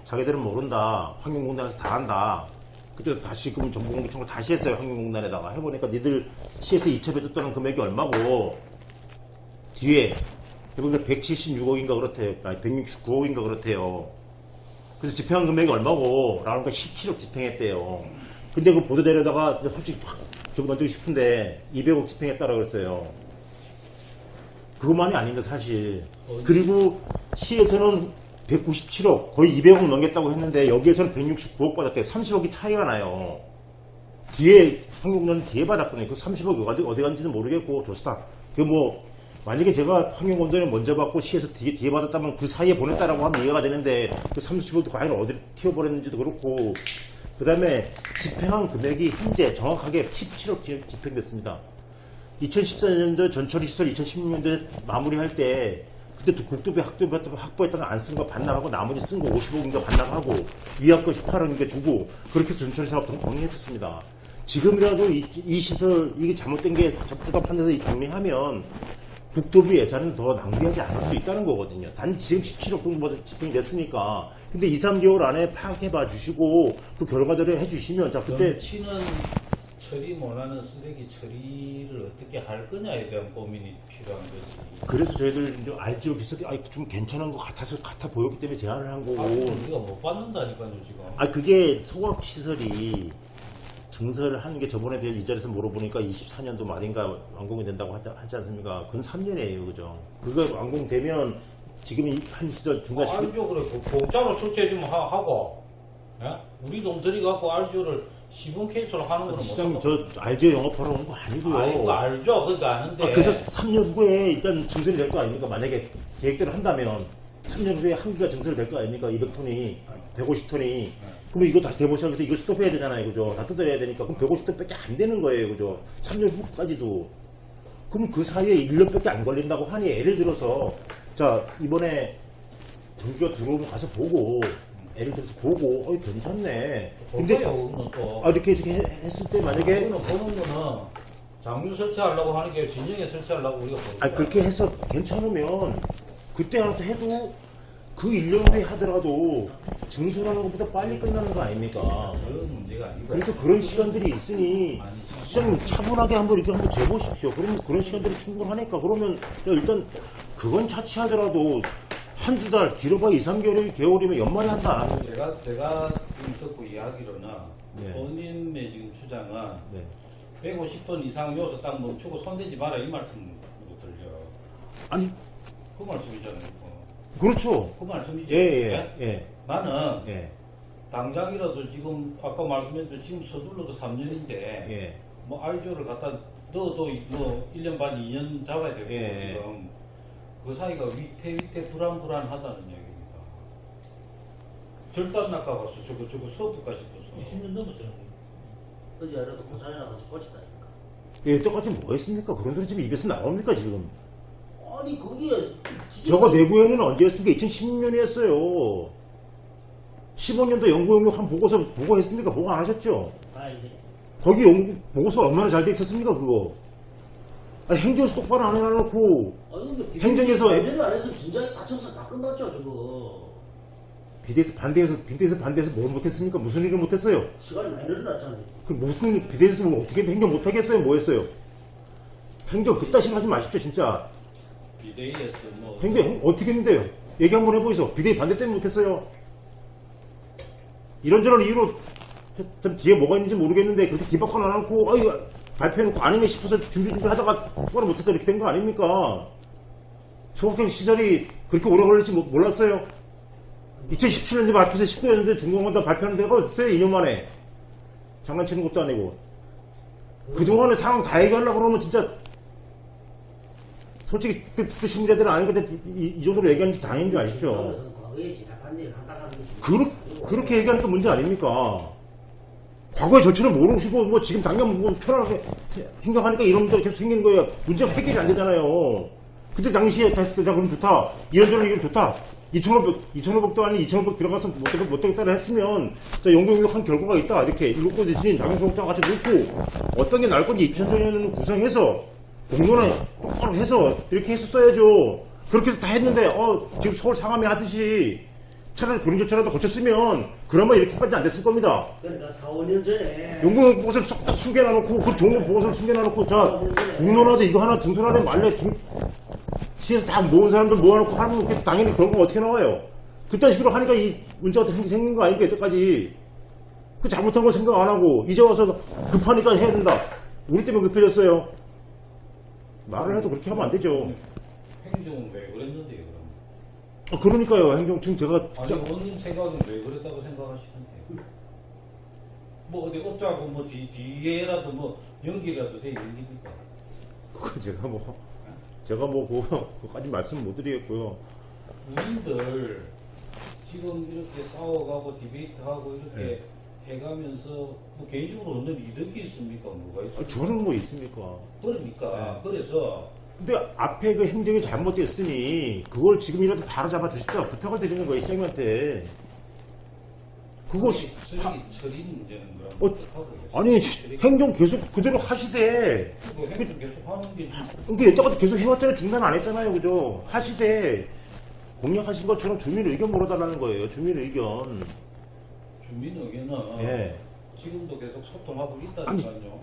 자기들은 모른다. 환경공단에서 다 한다. 그때 다시 그럼 정보공개 청구 다시 했어요. 환경공단에다가 해보니까 니들 시에서 이첩해줬다는 금액이 얼마고 뒤에 해보니까 176억인가 그렇대요. 아니 169억인가 그렇대요. 그래서 집행한 금액이 얼마고 라니까 17억 집행했대요. 근데 그 보도자료에다가 솔직히 확 적어놓고 싶은데 200억 집행했다라고 그랬어요. 그것만이 아닌데 사실. 그리고 시에서는 197억 거의 200억 넘겼다고 했는데 여기에서는 169억 받았대요. 30억이 차이가 나요. 뒤에 환경공단은 뒤에 받았거든요. 그 30억이 어디 간지는 모르겠고 좋다. 그 뭐 만약에 제가 환경공단을 먼저 받고 시에서 뒤에 받았다면 그 사이에 보냈다라고 하면 이해가 되는데 그 30억도 과연 어디를 튀어버렸는지도 그렇고 그 다음에 집행한 금액이 현재 정확하게 17억 집행됐습니다. 2014년도 전처리 시설 2016년도에 마무리할 때 그때 국도비 확보했다가 안 쓴 거 반납하고 나머지 쓴 거 50억인가 반납하고 위약거 18억인가 주고 그렇게 해서 전처리 사업 정리했었습니다. 지금이라도 이 시설 이게 잘못된 게 부답한 데서 정리하면 국도비 예산은 더 낭비하지 않을 수 있다는 거거든요. 단 지금 17억 정도 집행이 됐으니까. 근데 2, 3개월 안에 파악해봐 주시고 그 결과들을 해주시면 자 그때 넘치는 처리 못하는 쓰레기 처리를 어떻게 할 거냐에 대한 고민이 필요한 거지. 그래서 저희들 이제 RGO 기사들이 좀 괜찮은 것 같아 보였기 때문에 제안을 한 거고. 우리가 못 받는다니까요 지금. 그게 소각 시설이 증설을 하는 게 저번에 이 자리에서 물어보니까 24년도 말인가 완공이 된다고 하지 않습니까? 그건 3년이에요, 그죠? 그거 완공되면 지금 한 시설 중간 시설 알죠 그래 공짜로 설치해 주면 하고 예? 우리 돈 들이갖고 알죠를 시범 케이스로 하는 거는 시장님 못 저 RGO 영업하러 온 거 아니고요. 그거 알죠 그거 아는데 그래서 3년 후에 일단 증설이 될 거 아닙니까? 만약에 계획대로 한다면 3년 후에 한 기가 증설이 될 거 아닙니까? 200톤이 150톤이 그러면 이거 다시 대보시하면서 이거 스톱해야 되잖아요, 그죠? 다 뜯어내야 되니까 그럼 150톤밖에 안 되는 거예요, 그죠? 3년 후까지도 그럼 그 사이에 1년밖에 안 걸린다고 하니 예를 들어서 자 이번에 전기가 들어오면 가서 보고 예를 들어서 보고 괜찮네. 근데 그거는 또 이렇게 했을 때 만약에 그거는 보는 거는 장류 설치하려고 하는 게 진영에 설치하려고 우리가 보는 그렇게 해서 괜찮으면 그때 하나 해도 그 1년 후에 하더라도 증설하는 것보다 빨리 끝나는 거 아닙니까? 그런 문제가 아니고 그래서 그런 시간들이 있으니 시장님 차분하게 한번 이렇게 한번 재보십시오. 그러면 그런 시간들이 충분하니까 그러면 일단 그건 차치하더라도 한두 달 길어봐야 2, 3개월이면 연말에 한다. 제가 지금 듣고 이야기로는 네. 본인의 지금 주장은 네. 150톤 이상 여기서 딱 멈추고 손대지 마라 이 말씀으로 들려. 아니 그 말씀이잖아요. 그렇죠. 그 말씀이죠. 예. 나는 예. 당장이라도 지금 아까 말씀했듯이 지금 서둘러도 3년인데 예. 뭐 알조를 갖다 넣어도 뭐 1년 반 2년 잡아야 되고 예. 지금 그 사이가 위태 불안하다는 얘기입니다. 절단 낙가 봤어. 저거 서부까지 떴어. 20년 넘었잖아. 어제 알아도 고사이나 같이 꽂히다니까. 예, 똑같이 뭐 했습니까? 그런 소리 지금 입에서 나옵니까, 지금? 아니 거기에 저거 내구연은 언제였습니까? 2016년이었어요. 15년도 연구용역 한 보고서 보고했습니까? 보고 안 하셨죠? 아 이게 거기 연구 보고서 얼마나 잘 돼 있었습니까, 그거? 아니, 행정에서 똑바로 안 해놔놓고, 아니 근데 행정에서 반대를 안 해서 진작에 다 청소 다 끝났죠 저거. 비대에서 반대해서 뭘 못했습니까? 무슨 일을 못했어요? 시간이 많이 늘어났잖아요. 그 무슨 비대에서 뭐 어떻게 행정 못하겠어요? 뭐 했어요? 행정 그따시로 하지 마십시오, 진짜. 비대위에서 뭐 행정 어떻게 했는데요? 얘기 한번 해보이소. 비대위 반대 때문에 못했어요. 이런저런 이유로 참 뒤에 뭐가 있는지 모르겠는데 그렇게 뒤바꿔 놔놓고 아유 발표해놓고 아니면 싶어서 준비하다가 그걸 못해서 이렇게 된 거 아닙니까? 소각형 시절이 그렇게 오래 걸릴지 몰랐어요. 2017년에 발표해서 19년도에 중공원 다 발표하는 데가 어딨어요? 2년 만에. 장난치는 것도 아니고. 그동안의 상황 다 얘기하려고 그러면 진짜 솔직히 신문자들은 아니거든 이 정도로 얘기하는지 당연히 좀 아시죠? 그것은 과거에 지난 반대를 한다는 게 그렇게 얘기하니까 문제 아닙니까? 과거의 절차를 모르시고 뭐 지금 당장 뭐 편안하게 행동하니까 이런 문제가 계속 생기는 거예요. 문제가 해결이 안 되잖아요. 그때 당시에 했을 때 자 그럼 좋다. 이런저런 이건 좋다. 2,500도 아닌 2,500 들어가서 못 되겠다 했으면 자 연구용역 한 결과가 있다. 이렇게 일곱 번 대신 당연소극장 같이 놓고 어떤 게 나을 건지 입천전에는 구성해서 공론화 똑바로 해서 이렇게 했었어야죠. 그렇게 해서 다 했는데 지금 서울 상암에 하듯이 차라리 그런 절차라도 거쳤으면 그나마 이렇게까지 안 됐을 겁니다. 그러니까 4, 5년 전에 연구용 보고서를 쏙딱 숨겨놔놓고 그 종료 보고서를 숨겨놔놓고 자 공론화도 이거 하나 증설하네 말래 시에서 다 모은 사람들 모아놓고 하면 당연히 결과가 어떻게 나와요? 그딴 식으로 하니까 이 문제가 생긴 거 아닙니까 여태까지. 그 잘못한 거 생각 안 하고 이제 와서 급하니까 해야 된다. 우리 때문에 급해졌어요. 말을 해도 그렇게 하면 안 되죠. 행정은 왜 그랬는데요? 그럼? 그러니까요. 행정 지금 제가 아니 원님 생각은 왜 그랬다고 생각하시는데요? 뭐 어디 어쩌고 뭐 뒤에라도 뭐 연기라도 돼 있는 겁니까? 그거 제가 뭐 그거까지 말씀 못 드리겠고요. 우리들 지금 이렇게 싸워가고 디베이트하고 이렇게 해가면서 뭐 개인적으로 얻는 이득이 있습니까? 뭐가 있습니까? 저는 뭐 있습니까? 그러니까 그래서 근데 앞에 그 행정이 잘못됐으니 그걸 지금이라도 바로 잡아 주십시오. 부탁을 드리는 거예요 시장님한테. 그거 쓰레기 처리 문제는 그럼 어, 하고 아니 행정 계속 그대로 하시되 행정 계속 하는 게 그러니까 여태까지 계속 해왔잖아요. 중단 안 했잖아요. 그죠? 하시되 공약하신 것처럼 주민 의견 물어달라는 거예요. 주민 의견. 주민 의견은 예. 지금도 계속 소통하고 있다니까요.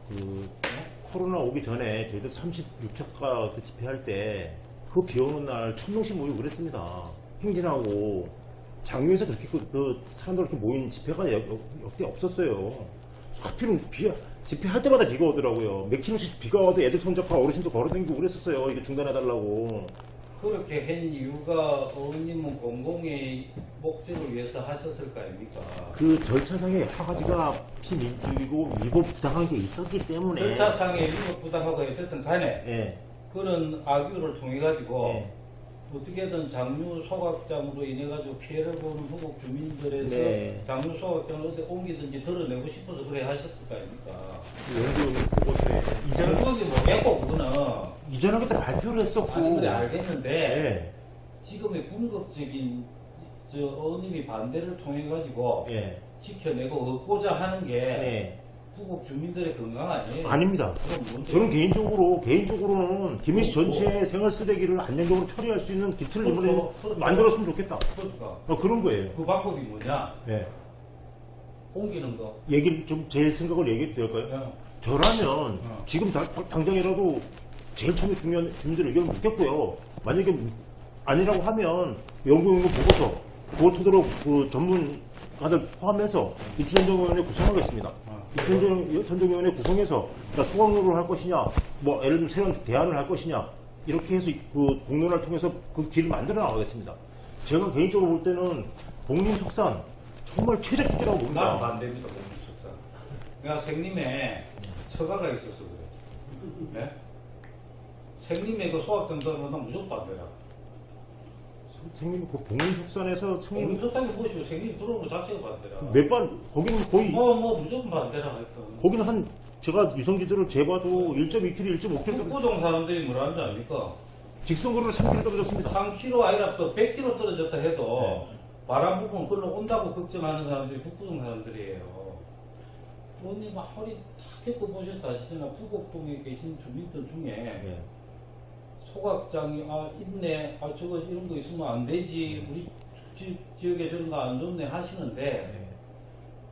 그 코로나 오기 전에 저희들 36차 그 집회할 때 그 비 오는 날 1,000명씩 모이고 그랬습니다. 행진하고 장유에서 그렇게 그 사람들 이렇게 모인 집회가 역대 없었어요. 하필은 집회할 때마다 비가 오더라고요. 몇 킬로씩 비가 와도 애들 손잡고 어르신도 걸어다니고 그랬었어요. 이거 중단해달라고. 그렇게 한 이유가 어머님은 공공의 목적을 위해서 하셨을 거 아닙니까? 그 절차상에 여러 가지가 피민주이고 위법부당한 게 있었기 때문에 절차상의 위법부당하고 어쨌든 간에 예. 그런 악유를 통해 가지고 예. 어떻게든 장류 소각장으로 인해 가지고 피해를 보는 후국 주민들에서 네. 장류 소각장을 어디 옮기든지 드러내고 싶어서 그래 하셨을 거 아닙니까? 연구용 보고서에 결국이 뭐겠고 그거는 이전하겠다 발표를 했었고 아니 그래 알겠는데 예. 지금의 궁극적인 어머님이 반대를 통해 가지고 예. 지켜내고 얻고자 하는 게 네. 후국 주민들의 건강 아니에요? 아닙니다. 그럼 뭔데? 저는 개인적으로는 김해시 전체의 생활 쓰레기를 안정적으로 처리할 수 있는 기틀을 이번에 그렇죠. 만들었으면 좋겠다. 그러니까 그런 거예요. 그 방법이 뭐냐? 예. 옮기는 거. 얘기를 좀 제 생각을 얘기해도 될까요? 그냥 저라면 지금 당장이라도 제일 처음에 중요한 주민들 의견을 묻겠고요. 만약에 아니라고 하면 연구용역 보고서 그걸 토대로 그 전문가들 포함해서 입주선정위원회 구성하겠습니다. 입주선정위원회 구성해서 그러니까 소각로를 할 것이냐, 뭐 예를 들면 새로운 대안을 할 것이냐 이렇게 해서 그 공론화를 통해서 그 길을 만들어 나가겠습니다. 제가 개인적으로 볼 때는 복림석산 정말 최대 기대라고 나는 봅니다. 반대입니다. 공식석사. 내가 생님에 처가가 있어서 그래. 네? 생님의 그 소각장 들어가면 난 무조건 반대라. 생님 그 봉인속산에서 생님 공인석상에 보시고 생님 들어오는 거 자체가 반대라. 몇 번 거기는 거의 무조건 반대라 하여튼. 거기는 한 제가 유성지들을 재봐도 1.2km, 1.5km 북부동 사람들이 뭐라 하는지 압니까? 직선거리로 3km 떨어졌습니다. 3km 아니라 또 100km 떨어졌다 해도 네. 바람 부분 걸로 온다고 걱정하는 사람들이 북부동 사람들이에요. 언니 막 허리 탁 펴고 보셔서 아시잖아. 부곡동에 계신 주민들 중에 네. 소각장이 있네, 저거 이런 거 있으면 안 되지, 우리 지역에 저런 거 안 좋네 하시는데 네.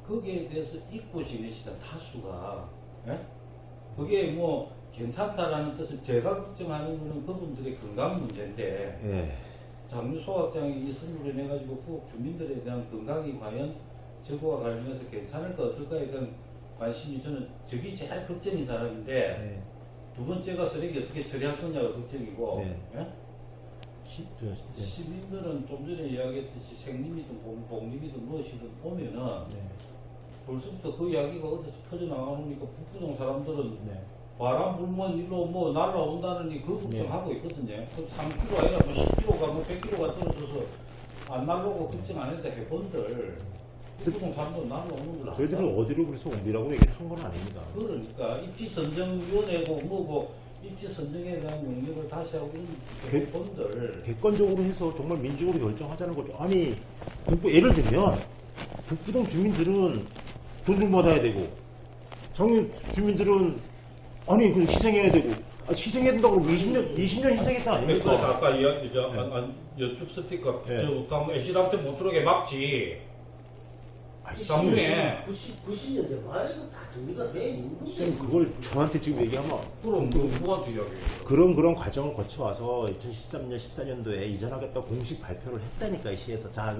거기에 대해서 잊고 지내시던 다수가 예? 그게 뭐 괜찮다라는 뜻은 제가 걱정하는 거는 그분들의 건강 문제인데 예. 장류 소각장이 있음으로 인해 가지고 후국 주민들에 대한 건강이 과연 저거와 관련해서 괜찮을까 어떨까에 대한 관심이 저는 저게 제일 걱정인 사람인데 네. 두 번째가 쓰레기 어떻게 처리할 거냐가 걱정이고 네. 예? 네. 시민들은 좀 전에 이야기했듯이 생림이든 복림이든 무엇이든 보면은 네. 벌써부터 그 이야기가 어디서 퍼져나가니까 북부동 사람들은 네. 바람 불면 일로 뭐 날라온다느니 그 걱정하고 있거든요. 그 3km 아니라 뭐 10km가 뭐 100km가 떨어져서 안 날라오고 걱정 안 했는데 해본들 북부동 사람들은 날라오는 걸 저희들은 어디로 그래서 옮기라고 얘기를 한 건 아닙니다. 그러니까 입지선정위원회고 뭐고 입지선정에 대한 명령을 다시 하고 이런 해본들 객관적으로 해서 정말 민주적으로 결정하자는 거죠. 아니, 예를 들면 북부동 주민들은 존중받아야 되고 정유 주민들은 아니 그 희생해야 되고 희생해야 된다고 그러면 20년 희생했다 그래서 아닙니까? 아까 이야기 네. 여축 스티커 네. 저 가면 애시당초 못 들어오게 막지. 장문에 90년대 말에도 다 정리가 돼 있는 거지. 선생님 그걸 저한테 지금 얘기하면 그럼 누구한테 이야기해요? 그런 과정을 거쳐와서 2013년 14년도에 이전하겠다고 공식 발표를 했다니까 이 시에서. 자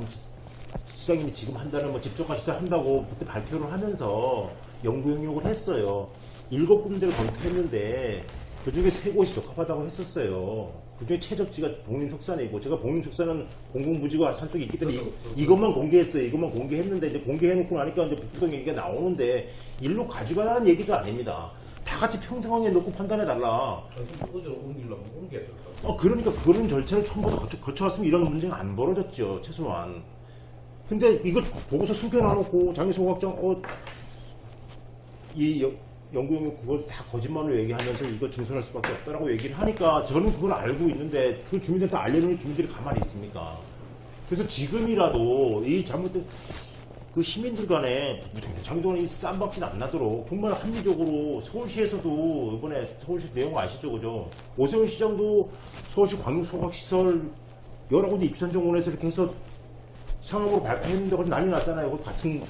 시장님이 지금 한다는 뭐 집중화 시작한다고 그때 발표를 하면서 연구 용역을 했어요. 7군데를 검토했는데 그 중에 3곳이 적합하다고 했었어요. 그 중에 최적지가 봉림속산이고 제가 봉림속산은 공공부지가 산속에 있기 때문에 이것만 공개했어요. 이것만 공개했는데 이제 공개해놓고 나니까 이제 북부동 얘기가 나오는데 일로 가져가라는 얘기가 아닙니다. 다 같이 평등하게 놓고 판단해달라. 어디로 옮기려면 옮겨야 될 거. 그러니까 그런 절차를 처음부터 거쳐왔으면 이런 문제가 안 벌어졌죠. 최소한. 근데 이거 보고서 숨겨놔놓고 장애소각장 연구용역 그걸 다 거짓말로 얘기하면서 이거 증설할 수밖에 없다라고 얘기를 하니까 저는 그걸 알고 있는데 그 주민들한테 알려놓은 주민들이 가만히 있습니까? 그래서 지금이라도 이 잘못된 그 시민들 간에 장동원이 쌈박질 안 나도록 정말 합리적으로 서울시에서도 이번에 서울시 내용 아시죠? 그죠? 오세훈 시장도 서울시 광역소각시설 여러 군데 입주선정원에서 이렇게 해서 상업으로 발표했는데 거기 난리 났잖아요. 그 같은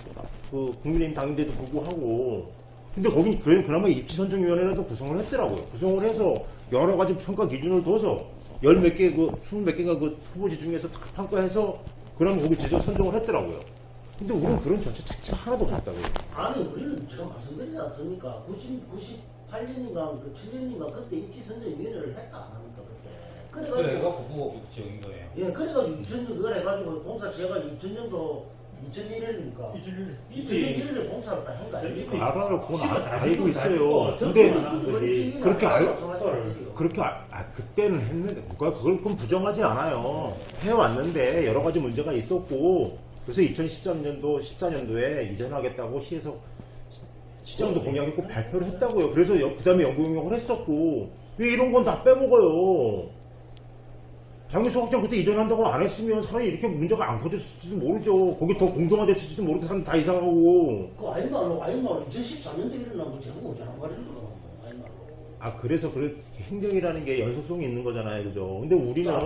그 국민의힘 당인데도 불구하고. 근데 거긴 그나마 입지선정위원회라도 구성을 했더라고요. 구성을 해서 여러 가지 평가 기준을 둬서 10몇 개, 20몇 개가 그 후보지 중에서 다 평가해서 그러면 거기 지정 선정을 했더라고요. 근데 우리는 그런 절차 자체가 하나도 없다고요. 아니 우리는 제가 말씀드리지 않습니까? 98년인가 그 7년인가 그때 입지선정위원회를 했다 안 합니까 그때? 그래가 북부고 지역인 거예요. 예, 그래가지고 2000년 그걸 해가지고 공사 시작을 2000년도 2001년입니까? 2001년에 공사를 다 한 거 아닙니까? 알아요. 그건 알고 다 있어요. 했고, 근데 그거지. 그렇게 그렇게 그때는 했는데 그건 부정하지 않아요. 해왔는데 여러 가지 문제가 있었고 그래서 2013년도 14년도에 이전하겠다고 시에서 시장도 공약했고 발표를 했다고요. 그래서 그 다음에 연구용역을 했었고 왜 이런 건 다 빼먹어요. 장애소각장 그때 이전한다고 안 했으면 사람이 이렇게 문제가 안 커졌을지도 모르죠. 거기 더 공정화됐을지도 모르고 사람 다 이상하고. 그 아이말로 2014년도에 일어난 거 제가 오잖아 말이는 거 아이말로. 그래서 행정이라는 게 연속성이 있는 거잖아요. 그죠? 근데 우리는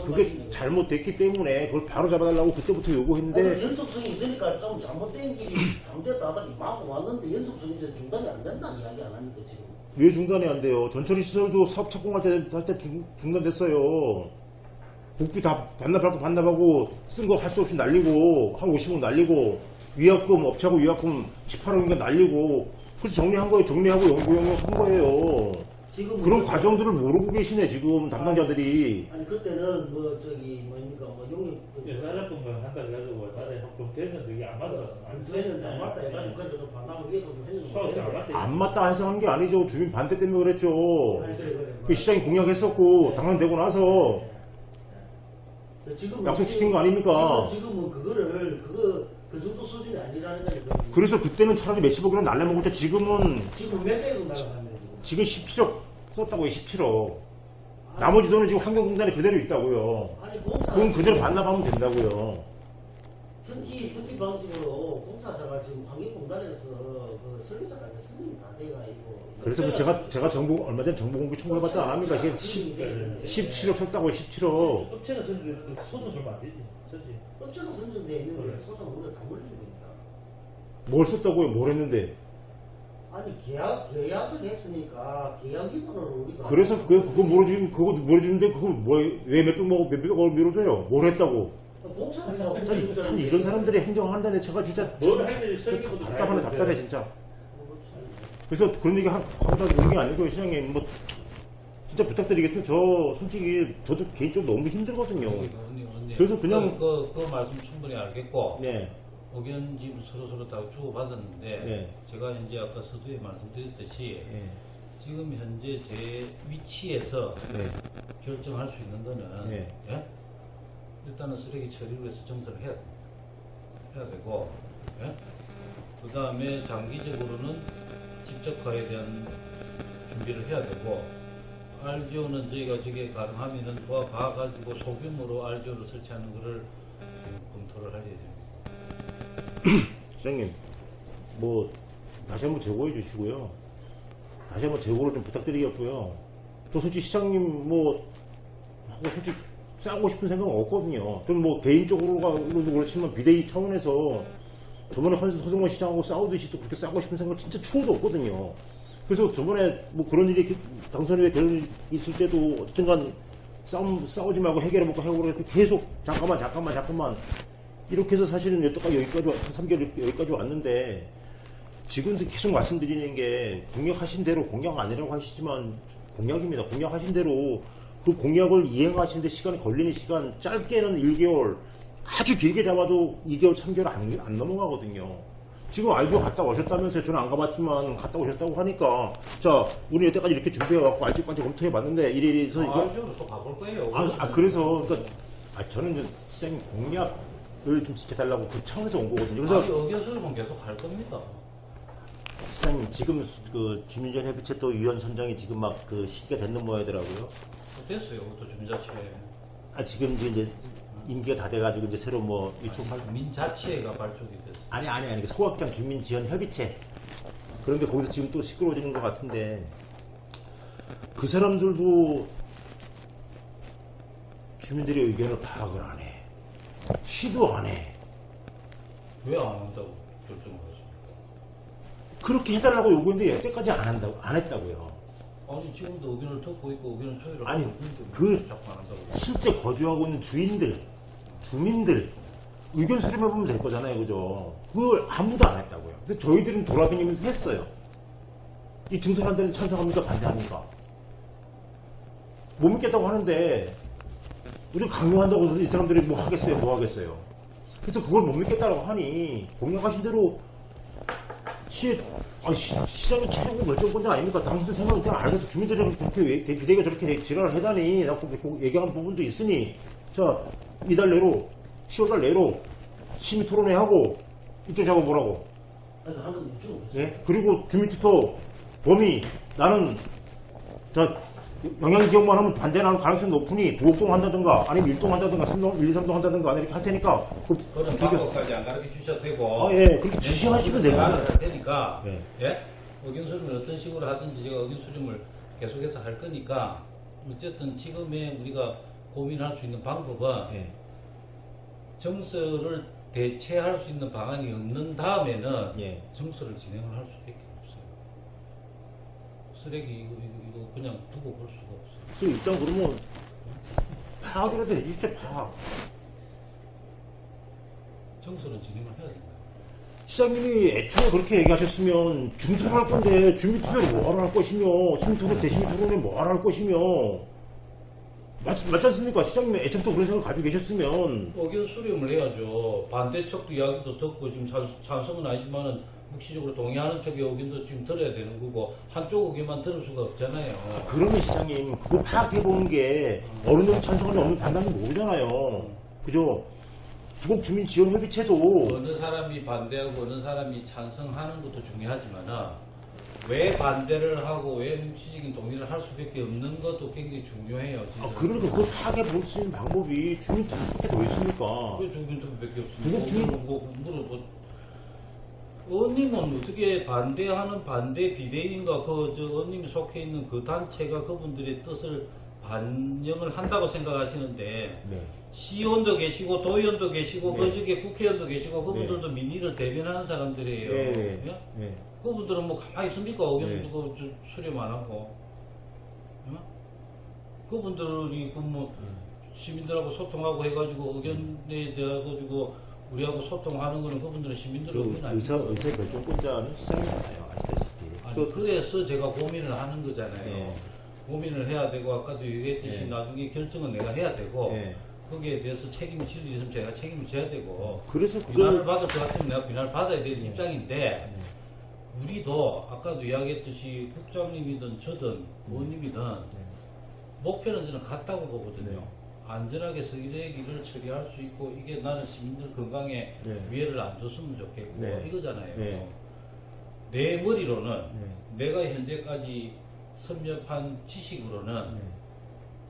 그게 잘못됐기 때문에 그걸 바로 잡아달라고 그때부터 요구했는데 연속성이 있으니까 좀 잘못된 길이 잘못됐다 하더니 막 왔는데 연속성이 있어서 중단이 안 된다는 이야기 안 합니까 지금? 왜 중단이 안 돼요? 전처리 시설도 사업 착공할 때 중단됐어요. 복비 다 반납하고 쓴 거 할 수 없이 날리고 한 50억 날리고 위약금 업체하고 위약금 18억인가 날리고 그래서 정리한 거예요. 정리하고 연구용역 한 거예요. 지금 그런 과정들을 모르고 계시네 지금 담당자들이. 아니 그때는 뭐 저기 뭡니까 뭐 용역 여자분만 한다 해가지고 나라에 좀 되면 그게 안 맞아. 안 되는데 안 맞다 해가지고 그래도 좀 반감을 위해서 좀 했는데 수학이 안 맞대. 안 맞다 해서 한 게 아니죠. 주민 반대 때문에 그랬죠. 아니, 그래. 그 시장이 공약했었고 당선되고 나서 지금은 약속 지킨 거 아닙니까? 지금은 그거를 그 정도 수준이 아니라는 거죠. 그래서 그때는 차라리 몇십억이나 날려먹을 때 지금은 지금 몇백억 나가면 지금 17억 썼다고요. 17억. 나머지 돈은 지금 환경공단에 그대로 있다고요. 아니 공사 그건 그대로 반납하면 된다고요. 현지 방식으로 공사자가 지금 환경공단에서 그 설계자까지 승인이 다 돼가 있고. 그래서 그 제가 정보 얼마 전에 정보공개 청구해봤다 안 합니까? 이게 17억 쳤다고 17억. 업체가 선정돼 소송 걸면 안 되지. 그렇지. 업체가 선정돼 있는 걸 소송 우리가 다 물려주고 있다. 뭘 썼다고요? 뭘 했는데? 아니 계약을 했으니까 계약 기본으로 우리가 그래서 그거 물어주는데 그거 왜 몇백억을 밀어줘요? 뭘 했다고? 공사를 참 이런 사람들이 행정한다네 제가 진짜 뭘 하는지 설계도 답답하네 진짜. 그래서 그런 얘기 하고 있는 게 아니고요 시장님 뭐 진짜 부탁드리겠습니다. 저 솔직히 저도 개인적으로 너무 힘들거든요. 그래서 그냥 그 말씀 충분히 알겠고 네. 의견집을 서로 다 주고받았는데 네. 제가 이제 아까 서두에 말씀드렸듯이 네. 지금 현재 제 위치에서 네. 결정할 수 있는 거는 네. 예? 일단은 쓰레기 처리를 해서 정서를 해야 되고 그 다음에 장기적으로는 집적화에 대한 준비를 해야 되고 RGO는 저희가 저게 가능하면은 가가지고 소규모로 RGO를 설치하는 거를 검토를 할 예정입니다. 시장님 뭐 다시 한번 제고해 주시고요. 다시 한번 제고를 좀 부탁드리겠고요. 또 솔직히 시장님 뭐 하고 솔직히 싸우고 싶은 생각은 없거든요. 좀 뭐 개인적으로도 그렇지만 비대위 차원에서 저번에 허성원 시장하고 싸우듯이 또 그렇게 싸우고 싶은 생각 진짜 추호도 없거든요. 그래서 저번에 뭐 그런 일이 당선인의 결혼이 있을 때도 어쨌든간 싸우지 말고 해결해볼까 해보고 계속 잠깐만 이렇게 해서 사실은 여태까지 여기까지 한 3개월 여기까지 왔는데 지금도 계속 말씀드리는 게 공약하신 대로 공약 아니라고 하시지만 공약입니다. 공약하신 대로 그 공약을 이행하시는데 시간이 걸리는 시간 짧게는 1개월 아주 길게 잡아도 2개월 3개월 안 넘어가거든요. 지금 알죠? 갔다 오셨다면서요. 저는 안 가봤지만 갔다 오셨다고 하니까 자 우리 여태까지 이렇게 준비해갖고 알지까지 검토해봤는데 이래서 이거 RGO로 또 가볼 거예요. 그래서 그러니까 저는 시장님 공약을 좀 지켜달라고 그 차원에서 온 거거든요. 그래서 의견 수렴은 계속 할 겁니다. 시장님 지금 그 주민전 협의체 또 위원 선정이 지금 막 그 시기가 됐는 모양이더라고요. 됐어요. 또 주민자치회. 지금 이제 임기가 다 돼가지고 이제 새로 뭐 유튜브 주민자치회가 발족이 됐어요. 아니 소확장 주민 지원 협의체 그런데 거기서 지금 또 시끄러워지는 것 같은데 그 사람들도 주민들의 의견을 파악을 안 해. 시도 안 해. 왜 안 한다고 결정을 하죠? 그렇게 해달라고 요구했는데 여태까지 안 했다고요. 아니 지금도 의견을 듣고 있고 의견을 초회를 아니, 하고 있는데 그 자꾸 안 한다고. 실제 거주하고 있는 주민들 의견 수렴해보면 될 거잖아요. 그죠? 그걸 아무도 안 했다고요. 근데 저희들은 돌아다니면서 했어요. 이 증설한다는 찬성합니까? 반대합니까? 못 믿겠다고 하는데 우리 강요한다고 해서 이 사람들이 뭐 하겠어요? 그래서 그걸 못 믿겠다고 하니 공약하신 대로 시장이 최고 결정권자 아닙니까? 당신들 생각을 그냥 알겠어. 주민들이 그렇게 비대위가 저렇게 지랄을 해다니 라고 얘기하는 부분도 있으니 자 이달 내로 10월달 내로 심의 토론회하고 입장 잡아보라고. 한번 쭉. 예? 그리고 주민투표 범위 나는 자 영향지역만 하면 반대하는 가능성이 높으니 2억동 한다든가 아니면 1동 한다든가 3동, 1, 2, 3동 한다든가 이렇게 할 테니까 그런 방법까지 안 가르쳐 주셔도 되고. 예 그렇게 지시하시면 되죠. 할 테니까 예. 예? 의견 수렴을 어떤 식으로 하든지 제가 의견 수렴을 계속해서 할 거니까 어쨌든 지금의 우리가 고민할 수 있는 방법은 예. 정서를 대체할 수 있는 방안이 없는 다음에는 예. 정서를 진행을 할 수밖에 없어요. 쓰레기 이거 그냥 두고 볼 수가 없어요. 그럼 일단 그러면 파악이라도 해주시죠. 파악. 정서는 진행을 해야 된다. 시장님이 애초에 그렇게 얘기하셨으면 중토론할 건데 주민투표를 뭐하러 할 것이며 시민토론 대시민토론에 뭐하러 할 것이며 맞지 않습니까? 시장님이 애초부터 그런 생각을 가지고 계셨으면 의견 수렴을 해야죠. 반대측도 이야기도 듣고 지금 찬성은 아니지만은 묵시적으로 동의하는 쪽의 의견도 지금 들어야 되는 거고 한쪽 의견만 들을 수가 없잖아요. 그러면 시장님 그거 파악해보는 게 어느 정도 찬성하는지 어느 정도 반대하는지 모르잖아요. 그죠? 부곡주민지원협의체도 어느 사람이 반대하고 어느 사람이 찬성하는 것도 중요하지만은 왜 반대를 하고 왜 묵시적인 동의를 할 수밖에 없는 것도 굉장히 중요해요. 진짜. 그러니까 그걸 파악해볼 수 있는 방법이 주민투표밖에 더 있습니까? 왜 주민투표밖에 부곡 없습니까? 주민- 물어보. 의원님은 어떻게 반대하는 반대 비대위인가 의원님이 속해 있는 그 단체가 그분들의 뜻을 반영을 한다고 생각하시는데 네. 시의원도 계시고 도의원도 계시고 네. 그저께 국회의원도 계시고 그분들도 민의를 대변하는 사람들이에요. 네. 예? 네. 그분들은 뭐 가만히 있습니까? 의견 네. 두고 수렴 안 하고. 어? 그분들이 뭐 시민들하고 소통하고 해가지고 의견에 대해 가지고 우리하고 소통하는 거는 그분들은 시민들 의견 그 아니에요. 의사 결정권자는 시장이잖아요. 아시다시피. 아니, 그래서 제가 고민을 하는 거잖아요. 네. 고민을 해야 되고 아까도 얘기했듯이 네. 나중에 결정은 내가 해야 되고 네. 거기에 대해서 책임을 질 일 있으면 제가 책임을 져야 되고 그래서 비난을 그걸 받을 것 같으면 내가 비난을 받아야 되는 입장인데 네. 우리도 아까도 이야기했듯이 국장님이든 저든 의원님이든 목표는 저는 같다고 보거든요. 네. 안전하게 쓰레기를 처리할 수 있고 이게 나는 시민들 건강에 네. 위해를 안 줬으면 좋겠고 네. 이거잖아요. 네. 내 머리로는 네. 내가 현재까지 섭렵한 지식으로는 네.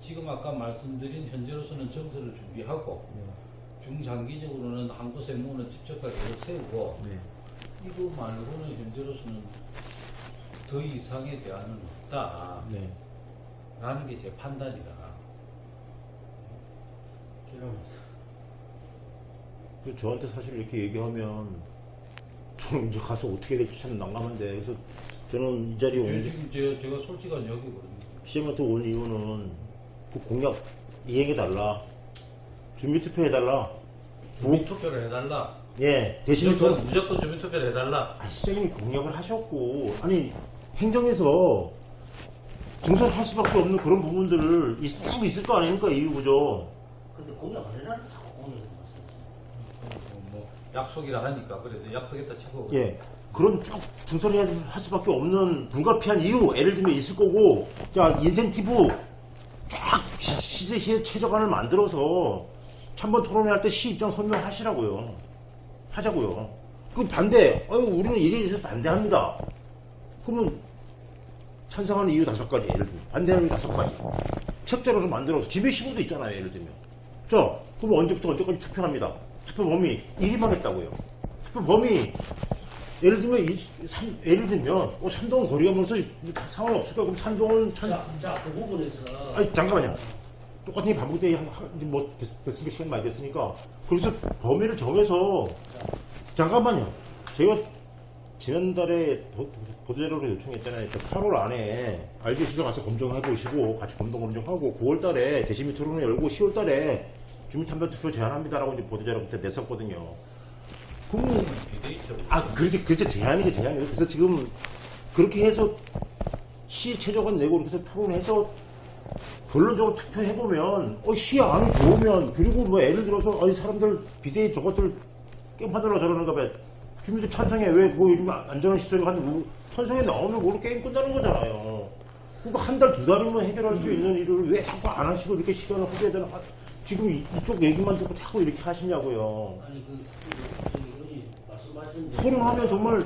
지금 아까 말씀드린 현재로서는 정서를 준비하고 중장기적으로는 한 곳에 모으는 집적까지 세우고 네. 이거 말고는 현재로서는 더 이상의 대안은 없다 네. 라는 게 제 판단이다. 그 저한테 사실 이렇게 얘기하면 저는 이제 가서 어떻게 될지 참 난감한데 그래서 저는 이 자리에 온 지금 제가 솔직한 이야기거든요. 시장한테 온 이유는 그 공약 이행해달라 주민투표해달라 주민투표를 해달라. 예 대신에 무조건, 무조건 주민투표를 해달라. 시장님이 공약을 하셨고 아니 행정에서 증설할 수밖에 없는 그런 부분들을 쭉 있을 거 아닙니까 이유구죠. 근데 공약 안 해놨다고 공약을 말씀하시죠. 뭐 약속이라 하니까 그래서 약속했다 치고 예. 그런 쭉 증설해야 할 수밖에 없는 불가피한 이유, 예를 들면 있을 거고, 자, 인센티브 쫙 시제 최저간을 만들어서 찬반 토론회 할 때 시 입장 설명하시라고요. 하자고요. 그 반대, 우리는 이래 있어서 반대합니다. 그러면 찬성하는 이유 5가지, 예를 들면. 반대하는 이유 5가지. 책자로 만들어서, 집에 시고도 있잖아요, 예를 들면. 자, 그럼 언제부터 언제까지 투표합니다. 투표 범위 1위만 했다고요. 투표 범위 예를 들면 예를 들면 산동은 거리가 멀어서 상관이 없을까? 그럼 산동은 자, 그 부분에서 아니 잠깐만요. 똑같은 게 반복되기 뭐 됐으니까 시간 많이 됐으니까 그래서 범위를 정해서 잠깐만요. 제가 지난달에 보도자료를 요청했잖아요. 8월 안에 RG시장 가서 검증해 보시고 같이 검증하고 9월달에 대시민 토론회 열고 10월달에 주민참여투표 제안합니다라고 이제 보도자료부터 냈었거든요. 그러면 그래서 제안이죠. 그래서 지금 그렇게 해서 시 최저간 내고 이렇게 해서 토론해서 결론적으로 투표해보면 시 안이 좋으면 그리고 뭐 예를 들어서 사람들 비대위 저것들 게임하느라 저러는가 봐. 주민들 찬성해. 왜 그거 이러면 안전한 시설이 하는데 찬성에 나오면 그걸로 게임 끝나는 거잖아요. 그거 한 달, 2달이면 해결할 수 있는 일을 왜 자꾸 안 하시고 이렇게 시간을 허비해야 되나. 지금 이쪽 얘기만 듣고 자꾸 이렇게 하시냐고요. 아니 말씀하신 토론하면 정말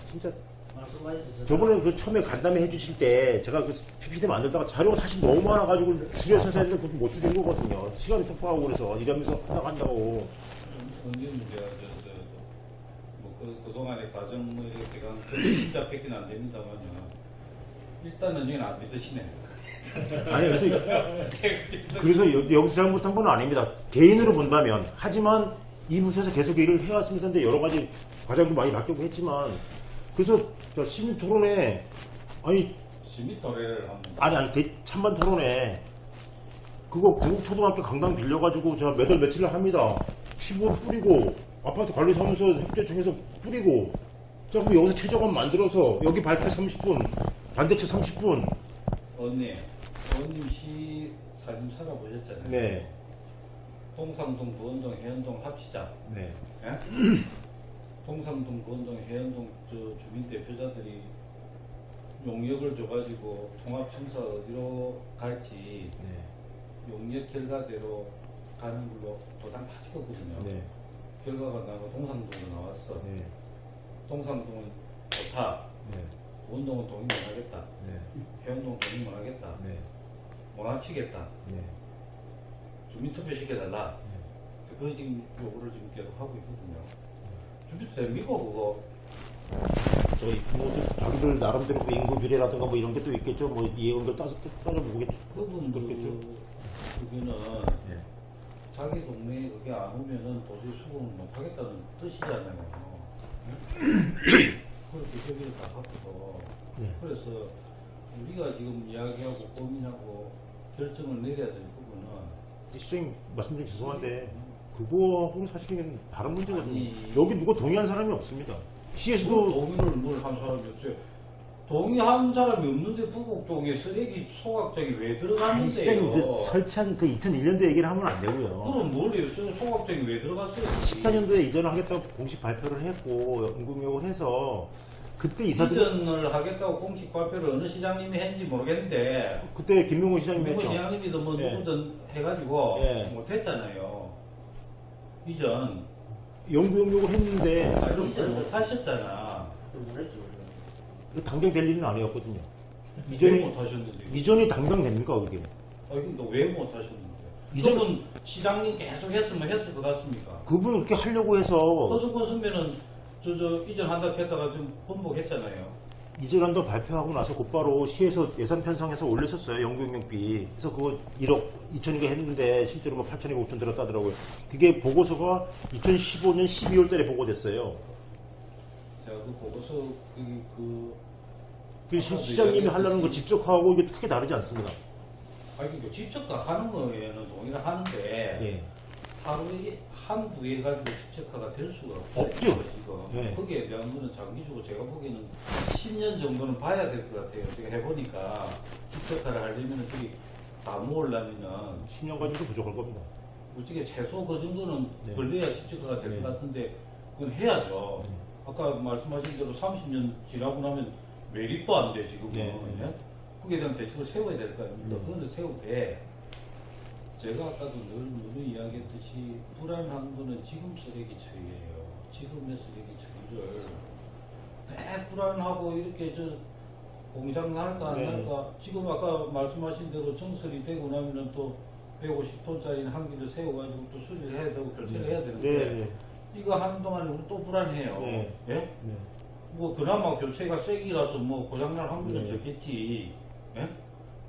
진짜 말씀하셔서 저번에 그 처음에 간담회 해주실 때 제가 그 PPT 만들다가 자료가 사실 너무 많아가지고 줄여서 해야 되는데 그거 못 줄인 거거든요. 시간이 촉박하고 그래서 이러면서 한다고. 의원님 그동안의 과정을 제가 진짜 뺏기는 안 됩니다만요. 일단은 여기는 안 믿으시네. 아니 그래서 여기서 잘못한 건 아닙니다. 개인으로 본다면. 하지만 이 부서에서 계속 일을 해왔으면서 여러 가지 과정도 많이 바뀌고 했지만 그래서 저 시민 토론회 시민 토론회를 합니다. 아니 찬반 토론회 그거 구국초등학교 강당 빌려가지고 저 몇 월 며칠을 합니다. 15를 뿌리고 아파트 관리사무소 협조청에서 뿌리고 자꾸 여기서 최저감 만들어서 여기 발표 30분 반대쪽 30분. 의원님 시 사진 찾아보셨잖아요. 네. 동상동, 부원동, 해연동 합시자. 네. 예? 동상동, 부원동, 해연동 저 주민 대표자들이 용역을 줘가지고 통합청사 어디로 갈지 네. 용역 결과대로 가는 걸로 도장 다 찍었거든요. 네. 결과가 나고 동상동으로 나왔어. 네. 동상동은 좋다. 네. 부원동은 동의 못 하겠다. 네. 해연동 동의 못 하겠다. 네. 못 합치겠다. 네. 주민투표 시켜달라. 그거 지금 요구를 지금 계속 하고 있거든요. 주민투표 됩니까 그거? 저희 뭐 자기들 나름대로 그 인구 비례라든가 뭐 이런 게 또 있겠죠. 뭐 이해관계를 따져보겠죠. 그분 그렇겠죠. 그거는 네. 자기 동네에 그게 안 오면은 도저히 수긍을 못 하겠다는 뜻이잖아요. 그렇게 저기를 다 갖고 네. 그래서 우리가 지금 이야기하고 고민하고 결정을 내려야 될 부분은 시장님 말씀드린 죄송한데 그거하고는 사실은 다른 문제거든요. 아니. 여기 누가 동의한 사람이 없습니다. 시에서도 동의를 뭘 한 사람이 없어요. 동의한 사람이 없는데 부곡동에 쓰레기 소각장이 왜 들어갔는데요? 시장님 그 설치한 그 2001년도 얘기를 하면 안 되고요. 그럼 뭘 했어요? 소각장이 왜 들어갔어요? 14년도에 이전을 하겠다고 공식 발표를 했고 연구용역을 해서 그때 이사들 이전을 하겠다고 공식 발표를 어느 시장님이 했는지 모르겠는데 그때 김명호 시장님이 누구 했죠. 시장님이든 뭐 예. 누구든 해가지고 예. 못했잖아요. 이전 연구용역을 했는데 이전 못하셨잖아. 그랬죠. 당장 될 일은 아니었거든요. 왜 이전이 못하셨는데? 이전이 당장 됩니까 그게? 근데 왜 못하셨는데? 이전- 그분 시장님 계속 했으면 했을 것 같습니까? 그분은 그렇게 하려고 해서 허수권 선배는 저 이전한다고 했다가 좀 번복했잖아요. 이전한다고 발표하고 나서 곧바로 시에서 예산 편성해서 올렸었어요. 연구용역비. 그래서 그거 1억 2천이가 했는데 실제로 뭐 8천이가 5천 들었다더라고요. 그게 보고서가 2015년 12월 달에 보고됐어요. 제가 그 보고서 그 시장님이 하려는 거 직접 하고 이게 크게 다르지 않습니다. 아니 그 직접 다 하는 거에는 동의를 하는데 예. 하루에 한두 개 가지고 직접화가 될 수가 없어요. 없죠. 지금 네. 거기에 대한 거는 장기적으로 제가 보기에는 10년 정도는 봐야 될 것 같아요. 제가 해보니까 직접화를 하려면 저기 다 모으려면은 10년 가지고 부족할 겁니다. 솔직히 최소 그 정도는 네. 걸려야 직접화가 될 것 네. 같은데 그건 해야죠. 네. 아까 말씀하신 대로 30년 지나고 나면 매립도 안 돼 지금은. 네. 예? 거기에 대한 대책을 세워야 될 거 아닙니까? 네. 그거는 세우되 제가 아까도 늘 이야기했듯이 불안한 거는 지금 쓰레기 처리예요. 지금의 쓰레기 처리를 매 불안하고 이렇게 저 공장 날까 안 네. 날까 지금 아까 말씀하신 대로 정설이 되고 나면은 또 150톤짜리 한 기를 세워가지고 또 수리를 해야 되고 결제를 해야 되는데 네. 이거 하는 동안에 우리 또 불안해요. 네. 예? 네. 뭐 그나마 교체가 세기라서 뭐 고장날 확률은 네. 적겠지. 예?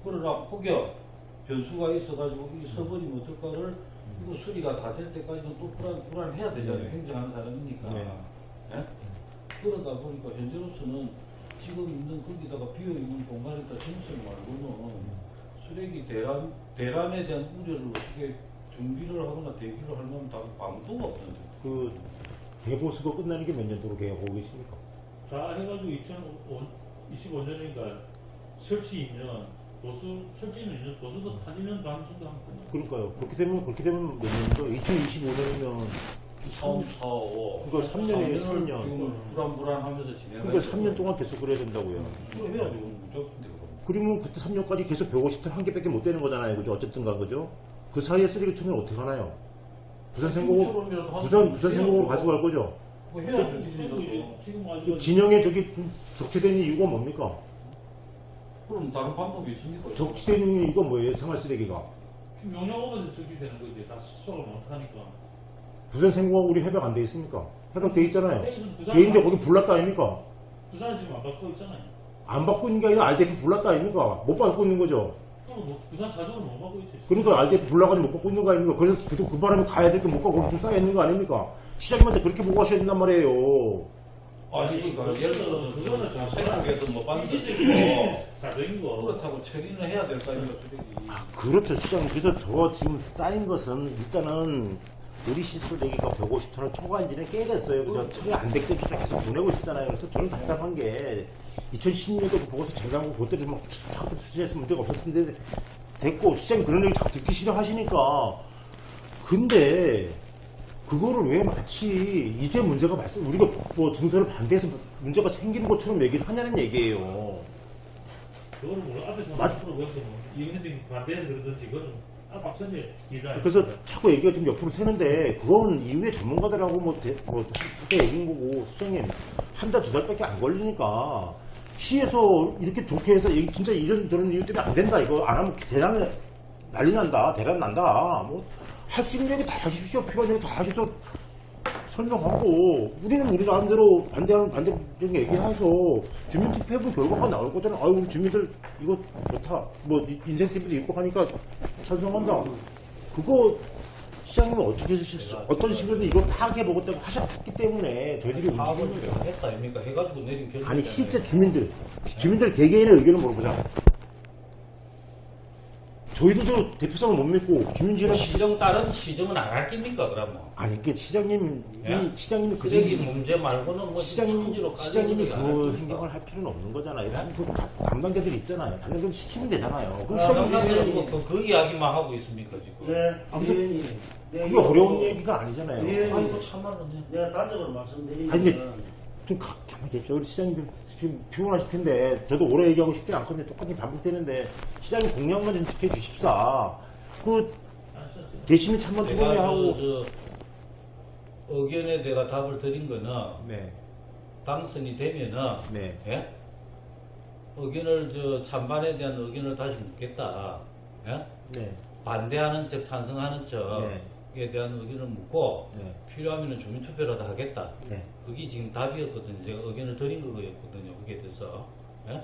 그러나 혹여 변수가 있어가지고 이 서버리면 어떨까를 이거 수리가 다 될 때까지는 또 불안해야 되잖아요. 네. 행정하는 사람이니까. 네. 예? 그러다 보니까 현재로서는 지금 있는 거기다가 비어있는 공간에다 정책 말고는 쓰레기 대란에 대한 우려를 어떻게 준비를 하거나 대비를 할 만한 아무도 없는데. 그 대보수가 끝나는 게 몇 년도로 계획하고 계십니까? 다 해가지고 2025년이니까 설치 2년, 설치는 2년, 보수도 한 2년 반 정도 하면 끝나. 그러니까요. 그렇게 되면 몇 년도? 2025년이면 3, 4, 5. 그러니까 3년이에요, 3년. 지금 불안하면서 진행하고. 그러니까 3년 동안 계속 그래야 된다고요. 그거 해야죠. 무조건데, 그거. 그러면 그때 3년까지 계속 150톤 한 개밖에 못 되는 거잖아요. 그죠? 어쨌든 간 거죠? 그 사이에 쓰레기 처리는 어떻게 하나요? 부산 생곡으로 가져갈 거죠? 그거 해야죠. 지금 그 아직 진영에 저기 적재되는 이유가 뭡니까? 그럼 다른 방법이 있습니까? 적재되는 이유가 뭐예요? 생활 쓰레기가. 명령어만 쓰게 되는 거지. 다 수속을 못하니까. 부산 생곡하고 우리 협약 안 돼 있습니까? 협약 돼 있잖아요. 부산- 돼 있는데 거기 불났다 아닙니까? 부산은 지금 안 받고 있잖아요. 안 받고 있는 게 아니라 RDF 불났다 아닙니까? 못 받고 있는 거죠. 그럼 뭐 부산 사정을 못 받고 있지. 그러니까 RDF 불나가지고 못 받고 있는 거 아닙니까? 그래서 그 바람에 가야 될 게 못 가고 좀 쌓여 있는 거 아닙니까? 시장님한테 그렇게 보고하셔야 된단 말이에요. 아니, 그러니까 예를 들어서 그거는 좀 생각해서 뭐 일시적인 반드시 사정인 거. 그렇다고 처리는 해야 될 거 아닙니까, 쓰레기. 그렇죠, 시장님. 그래서 저 지금 쌓인 것은 일단은 우리 시설 얘기가 150톤을 초과한 지는 꽤 됐어요. 그죠? 처리 안 됐게 주다 계속 보내고 있었잖아요. 그래서 저는 답답한 게 2016년도 그 보고서 제기하고 그것들이 막 자꾸 수준에서 문제가 없었을 텐데 됐고 시장님 그런 얘기 자꾸 듣기 싫어하시니까 근데 그거를 왜 마치 이제 문제가 발생 우리가 뭐 증서를 반대해서 문제가 생기는 것처럼 얘기를 하냐는 얘기예요. 그거는 뭐 앞에서 맞- 앞으로 그것도 뭐 이은혜님 반대해서 그러든지 그거는 박선재 일을 그래서 자꾸 얘기가 좀 옆으로 새는데 그건 이후에 전문가들하고 그때 얘기인 거고 수장님 한 달 두 달밖에 안 걸리니까 시에서 이렇게 좋게 해서 진짜 이런 저런 이유 때문에 안 된다 이거 안 하면 대단히 난리 난다 대란 난다 뭐 할 수 있는 얘기 다 하십시오 필요한 얘기 다 하셔서 설명하고 우리는 우리 나름대로 반대하는 반대적인 얘기해서 주민 투표해본 결과가 나올 거잖아. 아유 우리 주민들 이거 좋다. 뭐 인센티브도 있고 하니까 찬성한다. 그거 시장님은 어떻게 어떤 식으로든 이거 파악해 보겠다고 하셨기 때문에 저희들이 파악을 움직이는 거예요. 했다 아닙니까? 해가지고 내린 결정. 아니 실제 주민들 개개인의 의견을 물어보자. 저희들도 대표성을 못 믿고 주민지랑 시정 다른 시정은 안 할 겁니까 그러면? 아니 그 시장님이 예? 시장님이 그 쓰레기 정도- 문제 말고는 뭐 천지로 시장님이 까지는 그 행동을 할 필요는 없는 거잖아요. 그 담당자들이 있잖아요. 담당자들 시키면 되잖아요. 그럼 시장님은 시장님이 그 이야기만 하고 있습니까 지금? 네, 아무튼 의원님. 그게 어려운 얘기가 아니잖아요. 예. 아이고 참말로네. 내가 단적으로 말씀드리면 아니 근데 좀 가만히 계십시오. 우리 시장님 지금 피곤하실 텐데 저도 오래 얘기하고 싶지 않거든요. 똑같이 반복되는데 시장님 공약만 좀 지켜주십사. 그 대신에 참만 제가 토론회하고 저 의견에 내가 답을 드린 거는 네, 당선이 되면은 네, 예? 의견을 저 찬반에 대한 의견을 다시 묻겠다. 예? 네, 반대하는 척 찬성하는 척에 대한 의견을 묻고 네, 필요하면 주민투표라도 하겠다. 네. 그게 지금 답이었거든요. 제가 의견을 드린 거였거든요. 그게 돼서. 예?